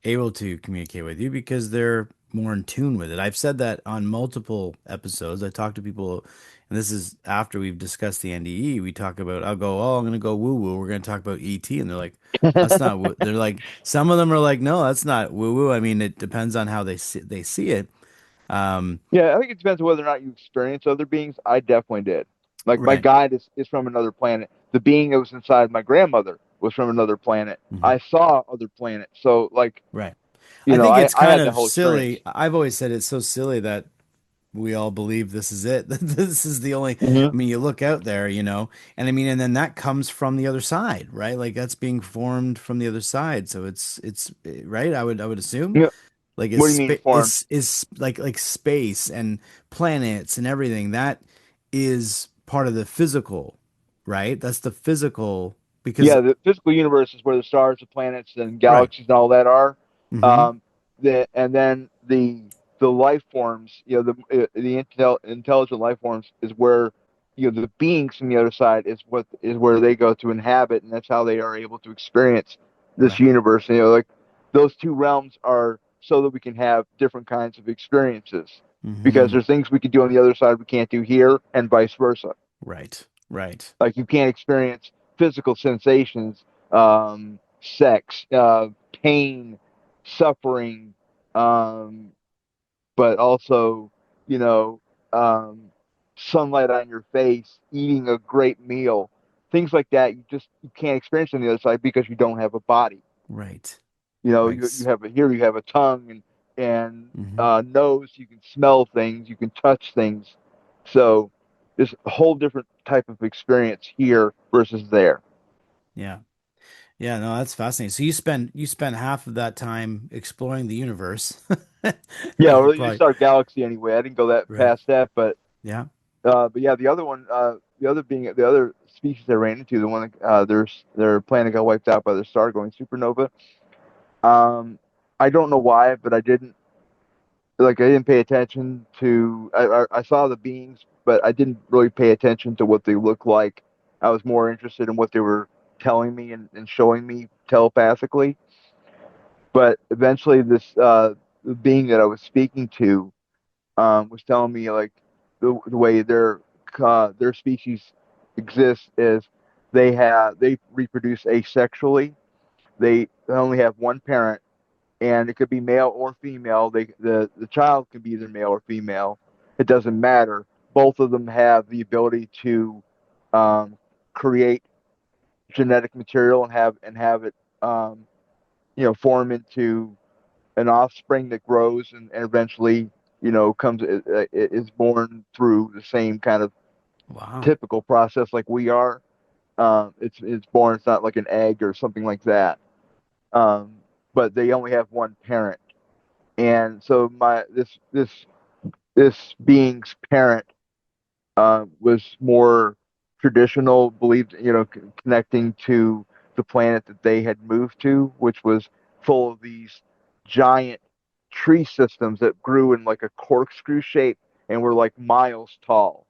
[SPEAKER 2] able to communicate with you because they're more in tune with it. I've said that on multiple episodes. I talk to people, and this is after we've discussed the NDE. We talk about, I'll go, oh, I'm going to go woo woo. We're going to talk about ET. And they're like, that's not, they're like, some of them are like, no, that's not woo woo. I mean, it depends on how they see it. Um,
[SPEAKER 1] yeah, I think it depends on whether or not you experience other beings. I definitely did. Like my
[SPEAKER 2] right.
[SPEAKER 1] guide is from another planet. The being that was inside my grandmother was from another planet.
[SPEAKER 2] Hmm.
[SPEAKER 1] I saw other planets. So like,
[SPEAKER 2] Right. I think
[SPEAKER 1] I,
[SPEAKER 2] it's
[SPEAKER 1] I
[SPEAKER 2] kind
[SPEAKER 1] had that
[SPEAKER 2] of
[SPEAKER 1] whole
[SPEAKER 2] silly.
[SPEAKER 1] experience.
[SPEAKER 2] I've always said it's so silly that we all believe this is it. This is the only,
[SPEAKER 1] Hmm.
[SPEAKER 2] I mean, you look out there, and I mean, and then that comes from the other side, right? Like that's being formed from the other side. So it's right. I would assume
[SPEAKER 1] Yeah.
[SPEAKER 2] like
[SPEAKER 1] What do you mean formed?
[SPEAKER 2] is like space and planets and everything that is part of the physical, right? That's the physical because
[SPEAKER 1] Yeah, the physical universe is where the stars, the planets, and
[SPEAKER 2] right.
[SPEAKER 1] galaxies and all that are.
[SPEAKER 2] Hmm.
[SPEAKER 1] Um, and then the life forms, intelligent life forms is where the beings from the other side is where they go to inhabit, and that's how they are able to experience this
[SPEAKER 2] Right.
[SPEAKER 1] universe. And, like those two realms are so that we can have different kinds of experiences, because
[SPEAKER 2] Hmm.
[SPEAKER 1] there's things we can do on the other side we can't do here, and vice versa.
[SPEAKER 2] Right. Right.
[SPEAKER 1] Like you can't experience physical sensations. sex, pain, suffering, um, but also, you know, um, sunlight on your face, eating a great meal, things like that. You can't experience on the other side because you don't have a body.
[SPEAKER 2] Right.
[SPEAKER 1] You know, you
[SPEAKER 2] Right.
[SPEAKER 1] have a here you have a tongue and
[SPEAKER 2] Hmm.
[SPEAKER 1] nose. You can smell things, you can touch things. So there's a whole different type of experience here versus there.
[SPEAKER 2] Yeah. Yeah, no, that's fascinating. So you spend half of that time exploring the universe.
[SPEAKER 1] Yeah,
[SPEAKER 2] You
[SPEAKER 1] or at
[SPEAKER 2] probably
[SPEAKER 1] least our galaxy anyway. I didn't go that
[SPEAKER 2] right.
[SPEAKER 1] past that,
[SPEAKER 2] Yeah.
[SPEAKER 1] but yeah, the other one, the other species I ran into, the one their planet got wiped out by the star going supernova. Um, I don't know why, but I didn't pay attention to. I saw the beings, but I didn't really pay attention to what they looked like. I was more interested in what they were telling me and showing me telepathically. But eventually, this the being that I was speaking to was telling me like the way their species exists is they reproduce asexually. They only have one parent, and it could be male or female. The child can be either male or female. It doesn't matter. Both of them have the ability to um, create genetic material and have it form into an offspring that grows and eventually comes is born through the same kind of
[SPEAKER 2] Wow.
[SPEAKER 1] typical process like we are. It's born. It's not like an egg or something like that. Um, but they only have one parent, and so my this being's parent was more traditional, believed, connecting to the planet that they had moved to, which was full of these giant tree systems that grew in like a corkscrew shape and were like miles tall.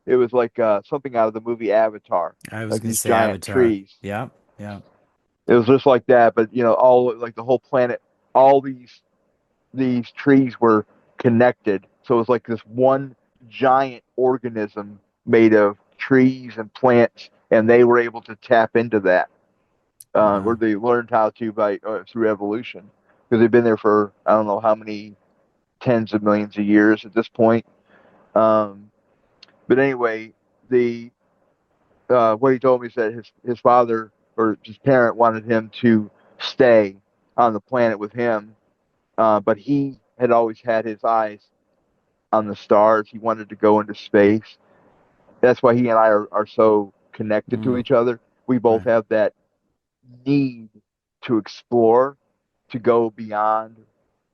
[SPEAKER 1] It was like something out of the movie Avatar,
[SPEAKER 2] I was
[SPEAKER 1] like
[SPEAKER 2] gonna
[SPEAKER 1] these
[SPEAKER 2] say
[SPEAKER 1] giant
[SPEAKER 2] Avatar.
[SPEAKER 1] trees.
[SPEAKER 2] Yeah. Yeah.
[SPEAKER 1] It was just like that, but all like the whole planet, all these trees were connected. So it was like this one giant organism made of trees and plants, and they were able to tap into that, where
[SPEAKER 2] Wow.
[SPEAKER 1] they learned how to by through evolution, because they've been there for I don't know how many tens of millions of years at this point. Um, but anyway, the what he told me is that his father or his parent wanted him to stay on the planet with him, but he had always had his eyes on the stars. He wanted to go into space. That's why he and I are so connected to
[SPEAKER 2] Mm,
[SPEAKER 1] each other. We both
[SPEAKER 2] right.
[SPEAKER 1] have that need to explore, to go beyond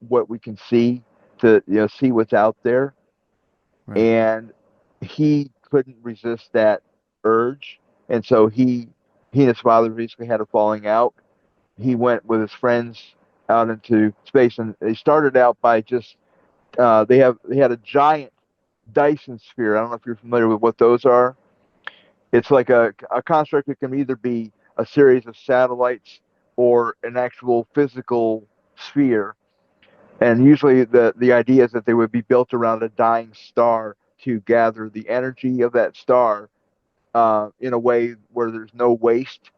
[SPEAKER 1] what we can see, to see what's out there.
[SPEAKER 2] Right.
[SPEAKER 1] And he couldn't resist that urge, and so he and his father basically had a falling out. He went with his friends out into space, and they started out by just they had a giant Dyson sphere. I don't know if you're familiar with what those are. It's like a construct that can either be a series of satellites or an actual physical sphere. And usually the idea is that they would be built around a dying star to gather the energy of that star in a way where there's no waste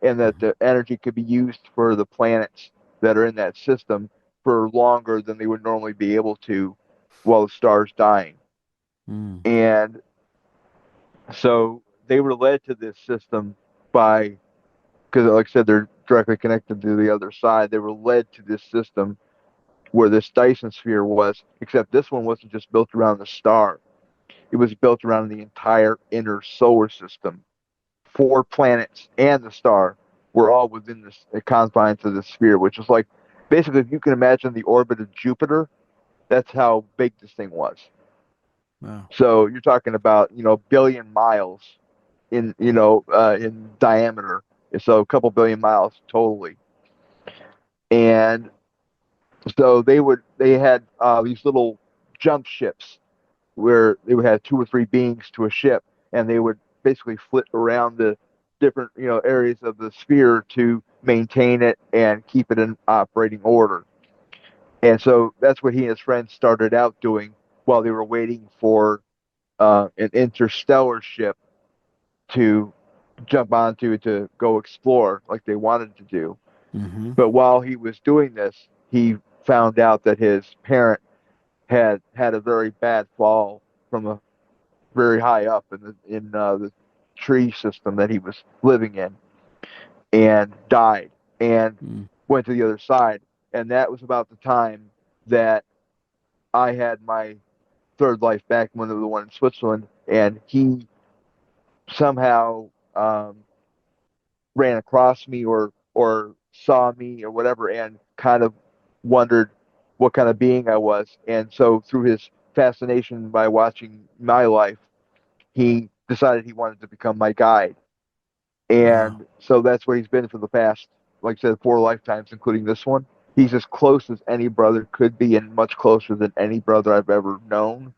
[SPEAKER 1] and that
[SPEAKER 2] Hmm.
[SPEAKER 1] the energy could be used for the planets that are in that system for longer than they would normally be able to while the star's dying.
[SPEAKER 2] Mm,
[SPEAKER 1] And so they were led to this system by, because like I said, they're directly connected to the other side. They were led to this system where this Dyson sphere was, except this one wasn't just built around the star. It was built around the entire inner solar system. Four planets and the star were all within the confines of the sphere, which is like basically if you can imagine the orbit of Jupiter, that's how big this thing was.
[SPEAKER 2] wow.
[SPEAKER 1] So you're talking about billion miles in diameter, so a couple billion miles totally. And so they had these little jump ships where they would have two or three beings to a ship, and they would basically flit around the different areas of the sphere to maintain it and keep it in operating order. And so that's what he and his friends started out doing while they were waiting for an interstellar ship to jump onto to go explore like they wanted to do.
[SPEAKER 2] Mm-hmm.
[SPEAKER 1] But while he was doing this, he found out that his parent had a very bad fall from a very high up in the tree system that he was living in, and died and
[SPEAKER 2] Mm.
[SPEAKER 1] went to the other side. And that was about the time that I had my third life back, when the one in Switzerland, and he somehow ran across me or saw me or whatever, and kind of wondered what kind of being I was. And so through his fascination by watching my life, he decided he wanted to become my guide.
[SPEAKER 2] Wow.
[SPEAKER 1] And so that's where he's been for the past, like I said, 4 lifetimes, including this one. He's as close as any brother could be, and much closer than any brother I've ever known.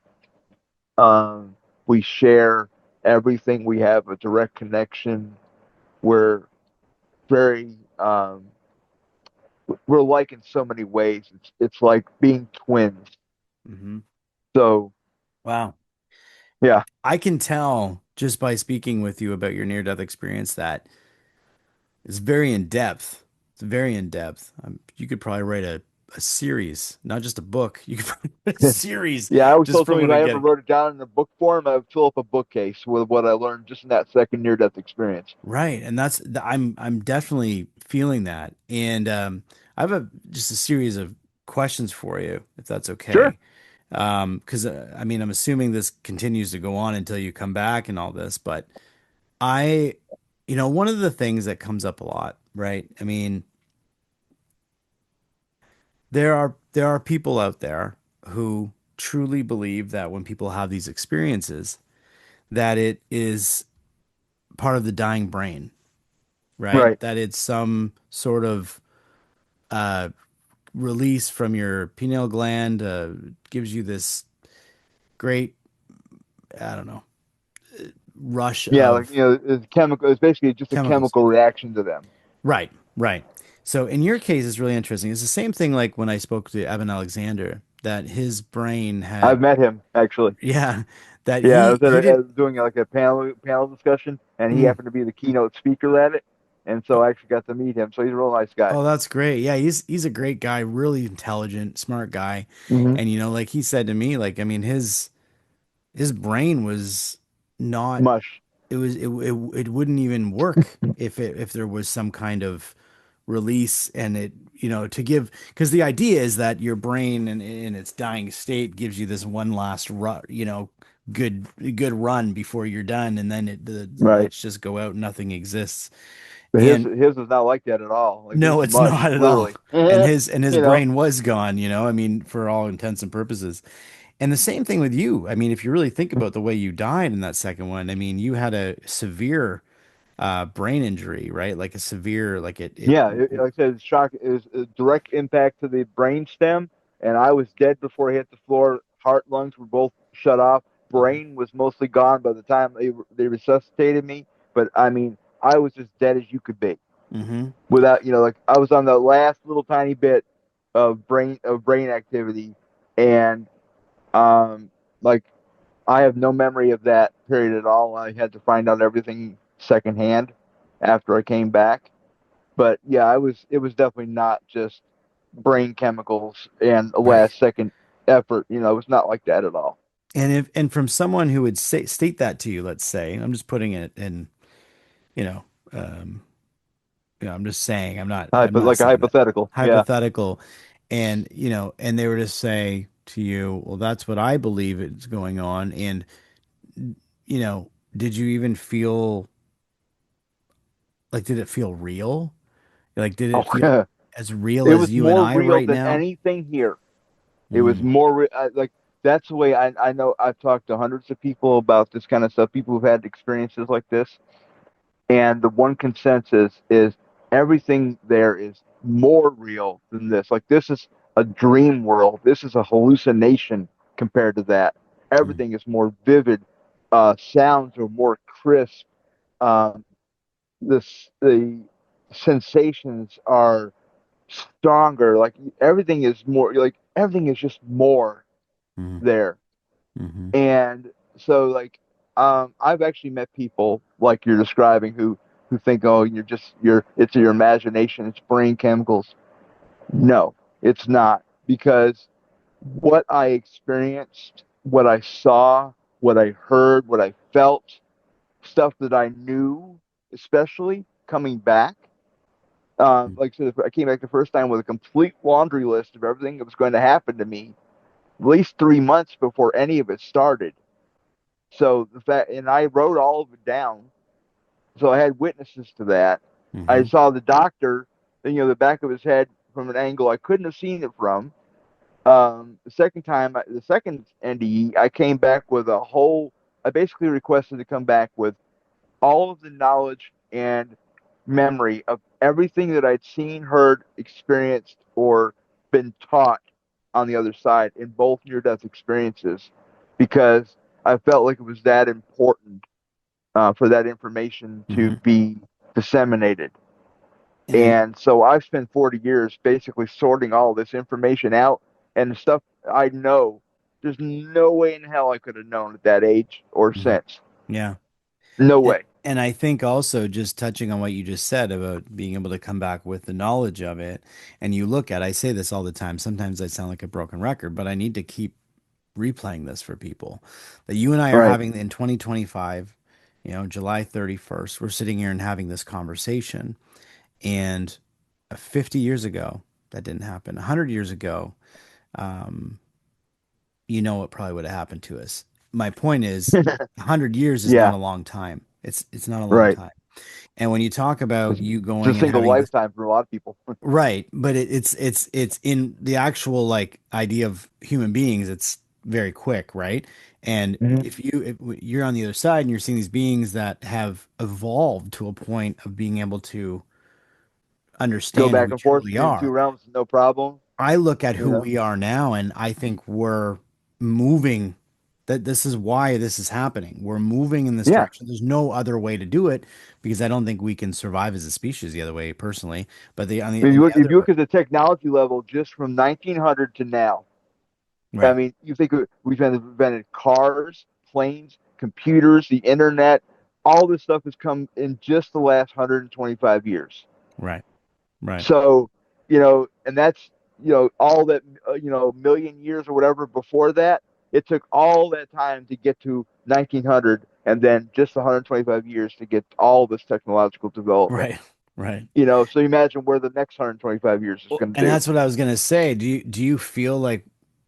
[SPEAKER 1] Um, we share everything. We have a direct connection. We're very, we're like in so many ways. It's like being twins.
[SPEAKER 2] Mm-hmm.
[SPEAKER 1] So
[SPEAKER 2] Wow.
[SPEAKER 1] yeah,
[SPEAKER 2] I can tell just by speaking with you about your near-death experience that it's very in depth. It's very in depth. You could probably write a series, not just a book. You could probably write a series
[SPEAKER 1] yeah. I always
[SPEAKER 2] just
[SPEAKER 1] told
[SPEAKER 2] from
[SPEAKER 1] somebody
[SPEAKER 2] what
[SPEAKER 1] if
[SPEAKER 2] I'm
[SPEAKER 1] I ever
[SPEAKER 2] getting.
[SPEAKER 1] wrote it down in a book form, I would fill up a bookcase with what I learned just in that second near-death experience.
[SPEAKER 2] Right. And I'm definitely feeling that. And I have a just a series of questions for you, if that's
[SPEAKER 1] Sure.
[SPEAKER 2] okay. Because I mean, I'm assuming this continues to go on until you come back and all this, but I, one of the things that comes up a lot, right? I mean, there are people out there who truly believe that when people have these experiences, that it is part of the dying brain, right?
[SPEAKER 1] Right.
[SPEAKER 2] That it's some sort of uh, release from your pineal gland, gives you this great, I don't know, rush
[SPEAKER 1] Yeah, like
[SPEAKER 2] of
[SPEAKER 1] it's chemical. It's basically just a
[SPEAKER 2] chemicals.
[SPEAKER 1] chemical reaction to them.
[SPEAKER 2] Right, right. So in your case, it's really interesting. It's the same thing like when I spoke to Evan Alexander, that his brain
[SPEAKER 1] I've
[SPEAKER 2] had,
[SPEAKER 1] met him actually.
[SPEAKER 2] yeah, that
[SPEAKER 1] Yeah, I was
[SPEAKER 2] he did.
[SPEAKER 1] doing like a panel discussion, and he
[SPEAKER 2] Mm,
[SPEAKER 1] happened to be the keynote speaker at it, and so I actually got to meet him. So he's a real nice guy.
[SPEAKER 2] oh, that's great. Yeah, he's a great guy, really intelligent, smart guy.
[SPEAKER 1] Hmm.
[SPEAKER 2] And like he said to me, like I mean his brain was not
[SPEAKER 1] Mush.
[SPEAKER 2] it wouldn't even work if there was some kind of release and it to give because the idea is that your brain in its dying state gives you this one last good good run before you're done and then the
[SPEAKER 1] Right.
[SPEAKER 2] lights just go out and nothing exists
[SPEAKER 1] But his
[SPEAKER 2] and
[SPEAKER 1] his is not like that at all. Like
[SPEAKER 2] no,
[SPEAKER 1] it's
[SPEAKER 2] it's
[SPEAKER 1] mush,
[SPEAKER 2] not at all.
[SPEAKER 1] literally.
[SPEAKER 2] And
[SPEAKER 1] You
[SPEAKER 2] his
[SPEAKER 1] know.
[SPEAKER 2] brain was gone, I mean, for all intents and purposes. And the same thing with you. I mean, if you really think about the way you died in that second one, I mean, you had a severe brain injury, right? Like a severe, like it.
[SPEAKER 1] Yeah, like I said, shock is a direct impact to the brain stem, and I was dead before I hit the floor. Heart, lungs were both shut off.
[SPEAKER 2] Mhm.
[SPEAKER 1] Brain was mostly gone by the time they resuscitated me. But I mean, I was as dead as you could be
[SPEAKER 2] Mhm.
[SPEAKER 1] without, like I was on the last little tiny bit of brain activity, and um, like I have no memory of that period at all. I had to find out everything secondhand after I came back. But yeah, it was definitely not just brain chemicals and a
[SPEAKER 2] Right.
[SPEAKER 1] last second effort. It was not like that at all.
[SPEAKER 2] And from someone who would state that to you, let's say, I'm just putting it in, you know, um, I'm just saying, I'm
[SPEAKER 1] But
[SPEAKER 2] not
[SPEAKER 1] like a
[SPEAKER 2] saying that
[SPEAKER 1] hypothetical. Yeah.
[SPEAKER 2] hypothetical, and and they were to say to you, well, that's what I believe is going on, and did you even feel like, did it feel real? Like, did it feel
[SPEAKER 1] Oh,
[SPEAKER 2] as real
[SPEAKER 1] it
[SPEAKER 2] as
[SPEAKER 1] was
[SPEAKER 2] you and
[SPEAKER 1] more
[SPEAKER 2] I
[SPEAKER 1] real
[SPEAKER 2] right
[SPEAKER 1] than
[SPEAKER 2] now?
[SPEAKER 1] anything here. It was
[SPEAKER 2] Mm,
[SPEAKER 1] more like that's the way I know. I've talked to hundreds of people about this kind of stuff. People who've had experiences like this, and the one consensus is everything there is more real than this. Like this is a dream world. This is a hallucination compared to that.
[SPEAKER 2] mm,
[SPEAKER 1] Everything is more vivid. Sounds are more crisp. Um, the sensations are stronger. Like everything is more. Like everything is just more
[SPEAKER 2] mm,
[SPEAKER 1] there.
[SPEAKER 2] mm-hmm,
[SPEAKER 1] And so like I've actually met people like you're describing who who think, oh, it's your imagination, it's brain chemicals. No, it's not, because what I experienced, what I saw, what I heard, what I felt, stuff that I knew, especially coming back. Like I said, I came back the first time with a complete laundry list of everything that was going to happen to me, at least 3 months before any of it started. So the fact, and I wrote all of it down, so I had witnesses to that. I
[SPEAKER 2] Mm-hmm.
[SPEAKER 1] saw the doctor, the back of his head from an angle I couldn't have seen it from. The second time, the second NDE, I came back with a whole. I basically requested to come back with all of the knowledge and memory of everything that I'd seen, heard, experienced, or been taught on the other side in both near-death experiences, because I felt like it was that important for that information to
[SPEAKER 2] Mm-hmm.
[SPEAKER 1] be disseminated.
[SPEAKER 2] And
[SPEAKER 1] And so I've spent 40 years basically sorting all this information out, and the stuff I know, there's no way in hell I could have known at that age or
[SPEAKER 2] mhm.
[SPEAKER 1] since.
[SPEAKER 2] Yeah.
[SPEAKER 1] No
[SPEAKER 2] And,
[SPEAKER 1] way.
[SPEAKER 2] and I think also just touching on what you just said about being able to come back with the knowledge of it, and you look at, I say this all the time. Sometimes I sound like a broken record, but I need to keep replaying this for people that you and I are
[SPEAKER 1] Right.
[SPEAKER 2] having in 2025, July 31st, we're sitting here and having this conversation. And 50 years ago, that didn't happen. 100 years ago, um, what probably would have happened to us. My point is, 100 years is not
[SPEAKER 1] Yeah.
[SPEAKER 2] a long time. It's not a long
[SPEAKER 1] Right.
[SPEAKER 2] time. And when you talk about
[SPEAKER 1] It's,
[SPEAKER 2] you
[SPEAKER 1] it's a
[SPEAKER 2] going and
[SPEAKER 1] single
[SPEAKER 2] having this,
[SPEAKER 1] lifetime for a lot of people.
[SPEAKER 2] right, but it's in the actual like idea of human beings, it's very quick, right? And
[SPEAKER 1] Mhm.
[SPEAKER 2] if you're on the other side and you're seeing these beings that have evolved to a point of being able to
[SPEAKER 1] Go
[SPEAKER 2] understand who
[SPEAKER 1] back
[SPEAKER 2] we
[SPEAKER 1] and forth
[SPEAKER 2] truly
[SPEAKER 1] between the two
[SPEAKER 2] are,
[SPEAKER 1] realms, no problem.
[SPEAKER 2] I look at
[SPEAKER 1] You
[SPEAKER 2] who
[SPEAKER 1] know.
[SPEAKER 2] we are now and I think we're moving, that this is why this is happening. We're moving in this
[SPEAKER 1] Yeah.
[SPEAKER 2] direction. There's no other way to do it because I don't think we can survive as a species the other way personally. But the on
[SPEAKER 1] If you
[SPEAKER 2] the
[SPEAKER 1] look, if
[SPEAKER 2] other
[SPEAKER 1] you look at the technology level just from 1900 to now, I
[SPEAKER 2] right,
[SPEAKER 1] mean, you think we've invented cars, planes, computers, the internet. All this stuff has come in just the last 125 years.
[SPEAKER 2] right, right,
[SPEAKER 1] So, and that's, all that, million years or whatever before that. It took all that time to get to 1900, and then just 125 years to get all this technological development.
[SPEAKER 2] right, right.
[SPEAKER 1] So you imagine where the next 125 years is
[SPEAKER 2] Well,
[SPEAKER 1] going to
[SPEAKER 2] and
[SPEAKER 1] do.
[SPEAKER 2] that's what I was gonna say. Do you feel like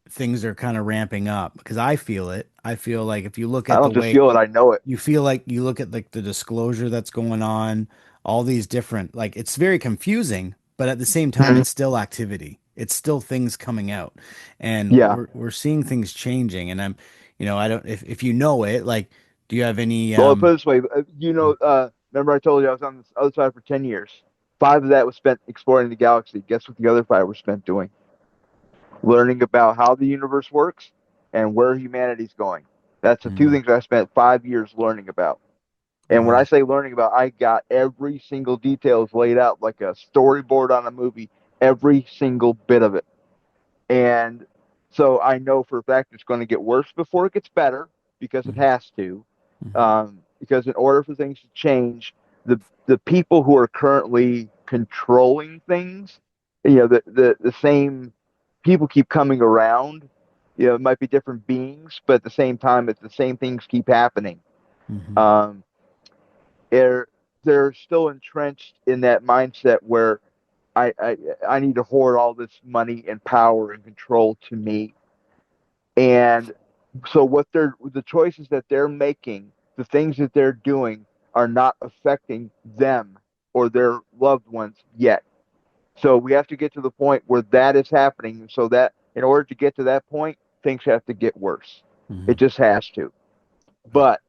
[SPEAKER 2] things are kind of ramping up? Because I feel it. I feel like if you look
[SPEAKER 1] I
[SPEAKER 2] at the
[SPEAKER 1] don't just
[SPEAKER 2] way
[SPEAKER 1] feel it, I know it.
[SPEAKER 2] you feel like you look at like the disclosure that's going on, all these different like it's very confusing, but at the same time
[SPEAKER 1] Mhm.
[SPEAKER 2] it's still activity. It's still things coming out. And
[SPEAKER 1] Yeah.
[SPEAKER 2] we're seeing things changing and I don't if you know it, like do you have any
[SPEAKER 1] Well, put it this way, remember I told you I was on this other side for 10 years. 5 of that was spent exploring the galaxy. Guess what the other 5 were spent doing? Learning about how the universe works and where humanity's going. That's the two
[SPEAKER 2] Mhm.
[SPEAKER 1] things I spent 5 years learning about. And when I
[SPEAKER 2] Wow.
[SPEAKER 1] say learning about, I got every single details laid out like a storyboard on a movie, every single bit of it. And so I know for a fact it's going to get worse before it gets better, because it
[SPEAKER 2] Mhm.
[SPEAKER 1] has to.
[SPEAKER 2] Mhm.
[SPEAKER 1] Because in order for things to change, the people who are currently controlling things, the same people keep coming around. It might be different beings, but at the same time, it's the same things keep happening.
[SPEAKER 2] Mhm.
[SPEAKER 1] Um, they're they're still entrenched in that mindset where I, I I need to hoard all this money and power and control to me. And so the choices that they're making, the things that they're doing are not affecting them or their loved ones yet. So we have to get to the point where that is happening, so that in order to get to that point, things have to get worse. It
[SPEAKER 2] Mhm.
[SPEAKER 1] just has to.
[SPEAKER 2] Right.
[SPEAKER 1] But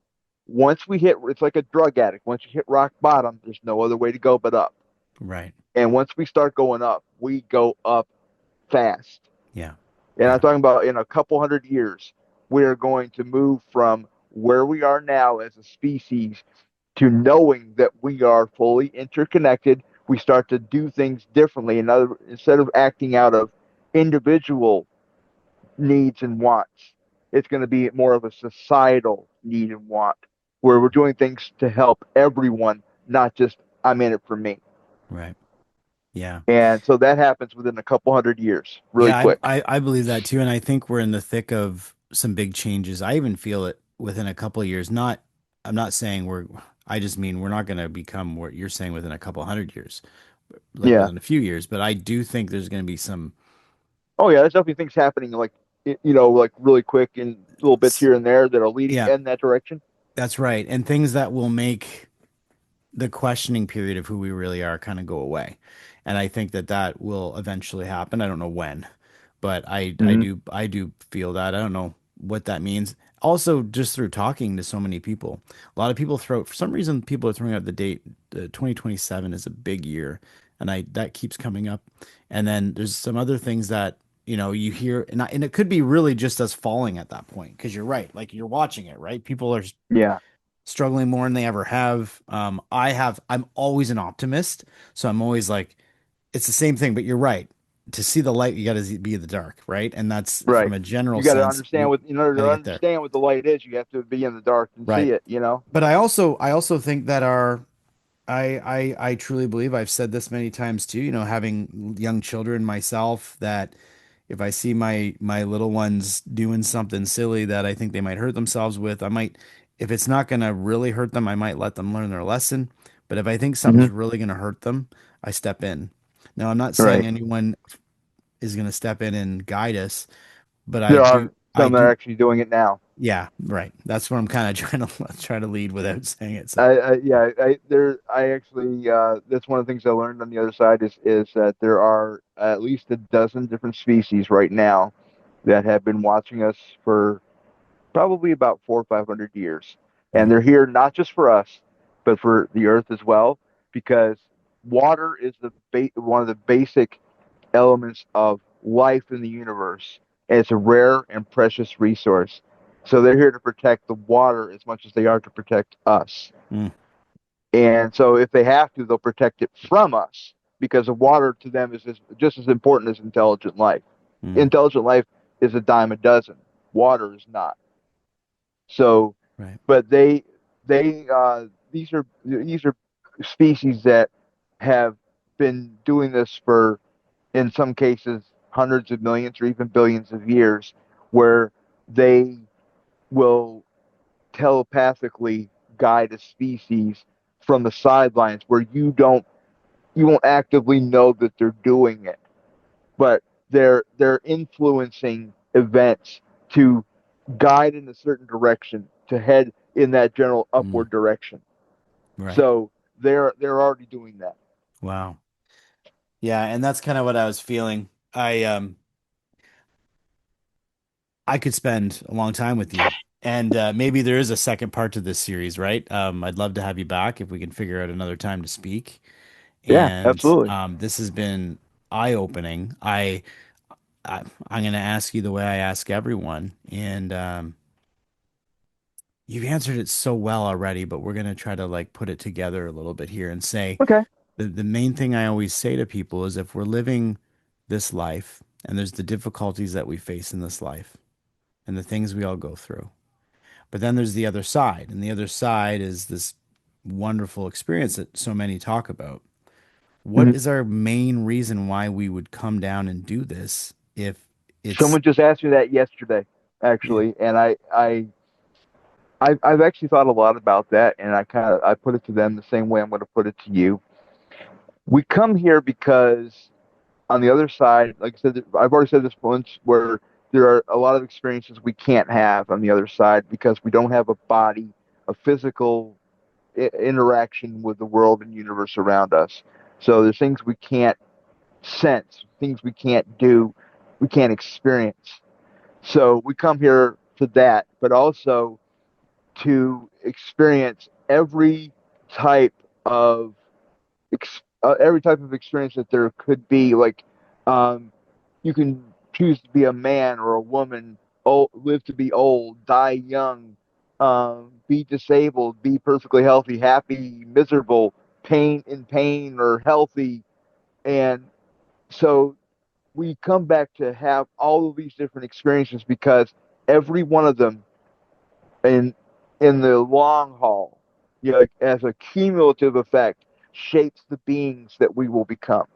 [SPEAKER 1] once we hit, it's like a drug addict. Once you hit rock bottom, there's no other way to go but up.
[SPEAKER 2] Right.
[SPEAKER 1] And once we start going up, we go up fast.
[SPEAKER 2] Yeah.
[SPEAKER 1] And I'm
[SPEAKER 2] Yeah.
[SPEAKER 1] talking about in a couple hundred years, we are going to move from where we are now as a species to knowing that we are fully interconnected. We start to do things differently. Instead of acting out of individual needs and wants, it's going to be more of a societal need and want, where we're doing things to help everyone, not just I'm in it for me.
[SPEAKER 2] Right. Yeah.
[SPEAKER 1] And so that happens within a couple hundred years, really
[SPEAKER 2] Yeah,
[SPEAKER 1] quick.
[SPEAKER 2] I believe that too, and I think we're in the thick of some big changes. I even feel it within a couple of years. Not, I'm not saying we're. I just mean we're not going to become what you're saying within a couple hundred years, like
[SPEAKER 1] Yeah.
[SPEAKER 2] within a few years. But I do think there's going to be some.
[SPEAKER 1] Oh yeah, there's definitely things happening like like really quick and little bits here and there that are leading
[SPEAKER 2] Yeah,
[SPEAKER 1] in that direction.
[SPEAKER 2] that's right, and things that will make the questioning period of who we really are kind of go away. And I think that that will eventually happen. I don't know when, but
[SPEAKER 1] Hmm.
[SPEAKER 2] I do feel that. I don't know what that means. Also, just through talking to so many people, a lot of people throw, for some reason, people are throwing out the date, 2027 is a big year. And that keeps coming up. And then there's some other things that, you hear, and it could be really just us falling at that point. Cause you're right. Like you're watching it, right? People are
[SPEAKER 1] Yeah.
[SPEAKER 2] struggling more than they ever have. I'm always an optimist, so I'm always like, it's the same thing, but you're right. To see the light, you got to be in the dark, right? And that's from
[SPEAKER 1] Right.
[SPEAKER 2] a general
[SPEAKER 1] You got to
[SPEAKER 2] sense,
[SPEAKER 1] understand
[SPEAKER 2] we
[SPEAKER 1] what in order
[SPEAKER 2] got to
[SPEAKER 1] to
[SPEAKER 2] get there,
[SPEAKER 1] understand what the light is, you have to be in the dark and
[SPEAKER 2] right?
[SPEAKER 1] see it.
[SPEAKER 2] But I also think that I truly believe I've said this many times too, having young children myself, that if I see my little ones doing something silly that I think they might hurt themselves with, I might, if it's not going to really hurt them, I might let them learn their lesson. But if I think something's
[SPEAKER 1] Hmm.
[SPEAKER 2] really going to hurt them, I step in. Now, I'm not saying
[SPEAKER 1] Right.
[SPEAKER 2] anyone is going to step in and guide us, but
[SPEAKER 1] There are
[SPEAKER 2] I
[SPEAKER 1] some that are
[SPEAKER 2] do,
[SPEAKER 1] actually doing it now.
[SPEAKER 2] yeah, right. That's what I'm kind of trying to lead without saying it. So,
[SPEAKER 1] Yeah, I actually that's one of the things I learned on the other side is that there are at least a dozen different species right now that have been watching us for probably about 400 or 500 years, and
[SPEAKER 2] mm,
[SPEAKER 1] they're here not just for us, but for the Earth as well, because water is one of the basic elements of life in the universe, and it's a rare and precious resource. So they're here to protect the water as much as they are to protect us.
[SPEAKER 2] mm,
[SPEAKER 1] And so if they have to, they'll protect it from us because the water to them is just as important as intelligent life.
[SPEAKER 2] mm,
[SPEAKER 1] Intelligent life is a dime a dozen. Water is not. So,
[SPEAKER 2] right.
[SPEAKER 1] but these are species that have been doing this for, in some cases, hundreds of millions or even billions of years, where they will telepathically guide a species from the sidelines where you won't actively know that they're doing it, but they're influencing events to guide in a certain direction to head in that general
[SPEAKER 2] Mm,
[SPEAKER 1] upward direction.
[SPEAKER 2] right.
[SPEAKER 1] So they're already doing that.
[SPEAKER 2] Wow. Yeah, and that's kind of what I was feeling. I could spend a long time with you. And maybe there is a second part to this series, right? I'd love to have you back if we can figure out another time to speak.
[SPEAKER 1] Yeah,
[SPEAKER 2] And
[SPEAKER 1] absolutely.
[SPEAKER 2] this has been eye-opening. I'm going to ask you the way I ask everyone, and you've answered it so well already. But we're going to try to like put it together a little bit here and say
[SPEAKER 1] Okay.
[SPEAKER 2] the main thing I always say to people is if we're living this life and there's the difficulties that we face in this life and the things we all go through. But then there's the other side, and the other side is this wonderful experience that so many talk about. What
[SPEAKER 1] Mhm.
[SPEAKER 2] is our main reason why we would come down and do this if it's,
[SPEAKER 1] Someone just asked me that yesterday,
[SPEAKER 2] yeah,
[SPEAKER 1] actually, and I've actually thought a lot about that, and I put it to them the same way I'm going to put it to you. We come here because on the other side, like I said, I've already said this once, where there are a lot of experiences we can't have on the other side because we don't have a body, a physical interaction with the world and universe around us. So there's things we can't sense, things we can't do, we can't experience. So we come here for that, but also to experience type of every type of experience that there could be. Like, um, you can choose to be a man or a woman, live to be old, die young, be disabled, be perfectly healthy, happy, miserable, pain or healthy. And so we come back to have all of these different experiences because every one of them in the long haul like as a cumulative effect, shapes the beings that we will become.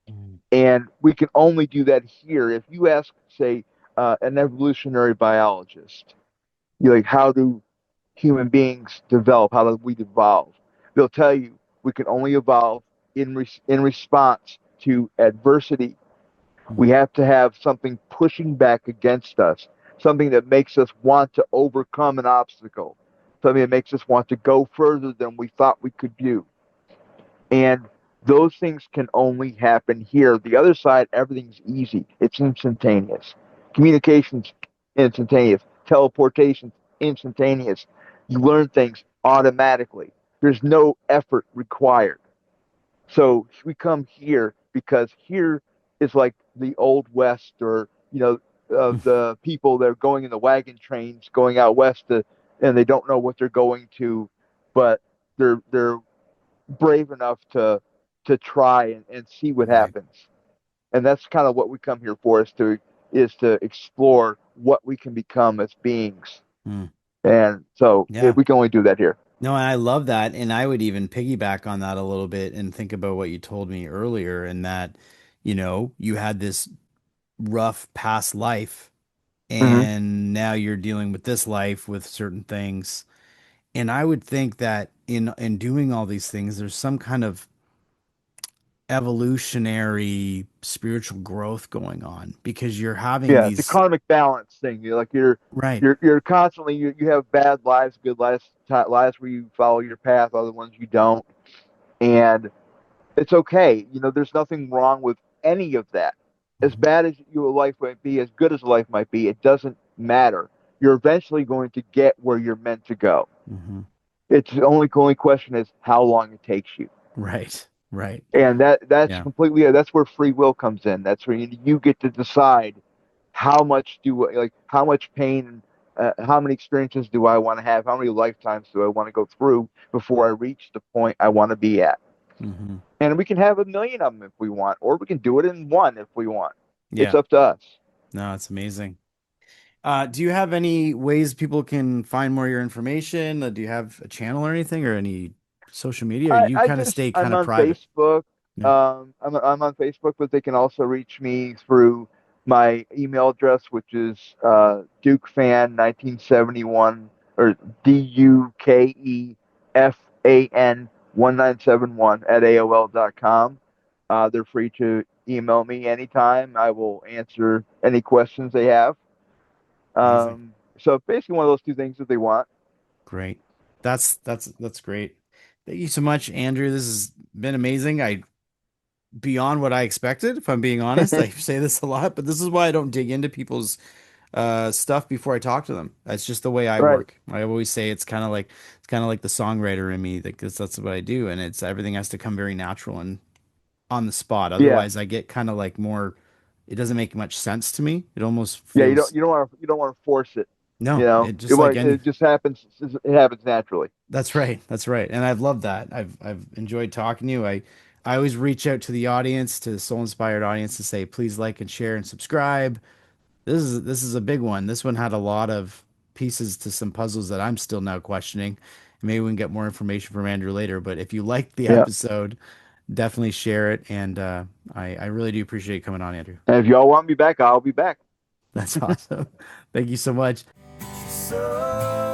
[SPEAKER 2] Mm.
[SPEAKER 1] And we can only do that here. If you ask, say, an evolutionary biologist, you're like, how do human beings develop? How do we evolve? They'll tell you we can only evolve in response to adversity.
[SPEAKER 2] Mm.
[SPEAKER 1] We have to have something pushing back against us, something that makes us want to overcome an obstacle, something that makes us want to go further than we thought we could do. And those things can only happen here. The other side, everything's easy. It's instantaneous. Communication's instantaneous. Teleportation's instantaneous. You learn things automatically. There's no effort required. So we come here because here is like the old west, or the people that are going in the wagon trains going out west and they don't know what they're going to, but they're brave enough to try and see what
[SPEAKER 2] Right.
[SPEAKER 1] happens. And that's kind of what we come here for, is to explore what we can become as beings.
[SPEAKER 2] Mm.
[SPEAKER 1] And so
[SPEAKER 2] Yeah.
[SPEAKER 1] we can only do that here.
[SPEAKER 2] No, and I love that. And I would even piggyback on that a little bit and think about what you told me earlier, and that, you had this rough past life,
[SPEAKER 1] Hmm.
[SPEAKER 2] and now you're dealing with this life with certain things. And I would think that in doing all these things, there's some kind of evolutionary spiritual growth going on because you're having
[SPEAKER 1] Yeah, it's a
[SPEAKER 2] these,
[SPEAKER 1] karmic balance thing. You're like
[SPEAKER 2] right.
[SPEAKER 1] you're constantly, you have bad lives, good lives, lives where you follow your path, other ones you don't, and it's okay. There's nothing wrong with any of that. As
[SPEAKER 2] Mhm.
[SPEAKER 1] bad as your life might be, as good as life might be, it doesn't matter. You're eventually going to get where you're meant to go.
[SPEAKER 2] Mhm.
[SPEAKER 1] It's the only question is how long it takes you.
[SPEAKER 2] Right. Right.
[SPEAKER 1] And
[SPEAKER 2] Yeah.
[SPEAKER 1] that's where free will comes in. That's where you get to decide how much pain, how many experiences do I want to have? How many lifetimes do I want to go through before I reach the point I want to be at?
[SPEAKER 2] Hmm.
[SPEAKER 1] And we can have a million of them if we want, or we can do it in one if we want. It's
[SPEAKER 2] Yeah.
[SPEAKER 1] up to us.
[SPEAKER 2] No, it's amazing. Do you have any ways people can find more of your information? Do you have a channel or anything, or any social media, or you
[SPEAKER 1] I
[SPEAKER 2] kind of
[SPEAKER 1] just
[SPEAKER 2] stay kind
[SPEAKER 1] I'm
[SPEAKER 2] of
[SPEAKER 1] on
[SPEAKER 2] private?
[SPEAKER 1] Facebook.
[SPEAKER 2] Yeah.
[SPEAKER 1] I'm on Facebook, but they can also reach me through my email address, which is DukeFan1971, or DUKEFAN 1971 at AOL.com. They're free to email me anytime. I will answer any questions they have.
[SPEAKER 2] Amazing.
[SPEAKER 1] So basically, one of those two things that they want.
[SPEAKER 2] Great. That's great. Thank you so much, Andrew. This has been amazing. I beyond what I expected, if I'm being honest. I say this a lot, but this is why I don't dig into people's stuff before I talk to them. That's just the way I
[SPEAKER 1] Right.
[SPEAKER 2] work. I always say it's kind of like the songwriter in me, because that's what I do, and it's everything has to come very natural and on the spot.
[SPEAKER 1] Yeah.
[SPEAKER 2] Otherwise, I get kind of like more. It doesn't make much sense to me. It almost
[SPEAKER 1] Yeah. You don't
[SPEAKER 2] feels
[SPEAKER 1] you don't want to you don't want to force it.
[SPEAKER 2] no. It
[SPEAKER 1] It
[SPEAKER 2] just like any.
[SPEAKER 1] it just happens. It happens naturally.
[SPEAKER 2] That's right. That's right. And I've loved that. I've enjoyed talking to you. I always reach out to the audience, to the soul inspired audience, to say please like and share and subscribe. This is a big one. This one had a lot of pieces to some puzzles that I'm still now questioning. Maybe we can get more information from Andrew later. But if you liked the
[SPEAKER 1] Yeah.
[SPEAKER 2] episode, definitely share it. And I really do appreciate you coming on, Andrew.
[SPEAKER 1] And if y'all want me back, I'll be back.
[SPEAKER 2] That's awesome. Thank you so much.
[SPEAKER 3] So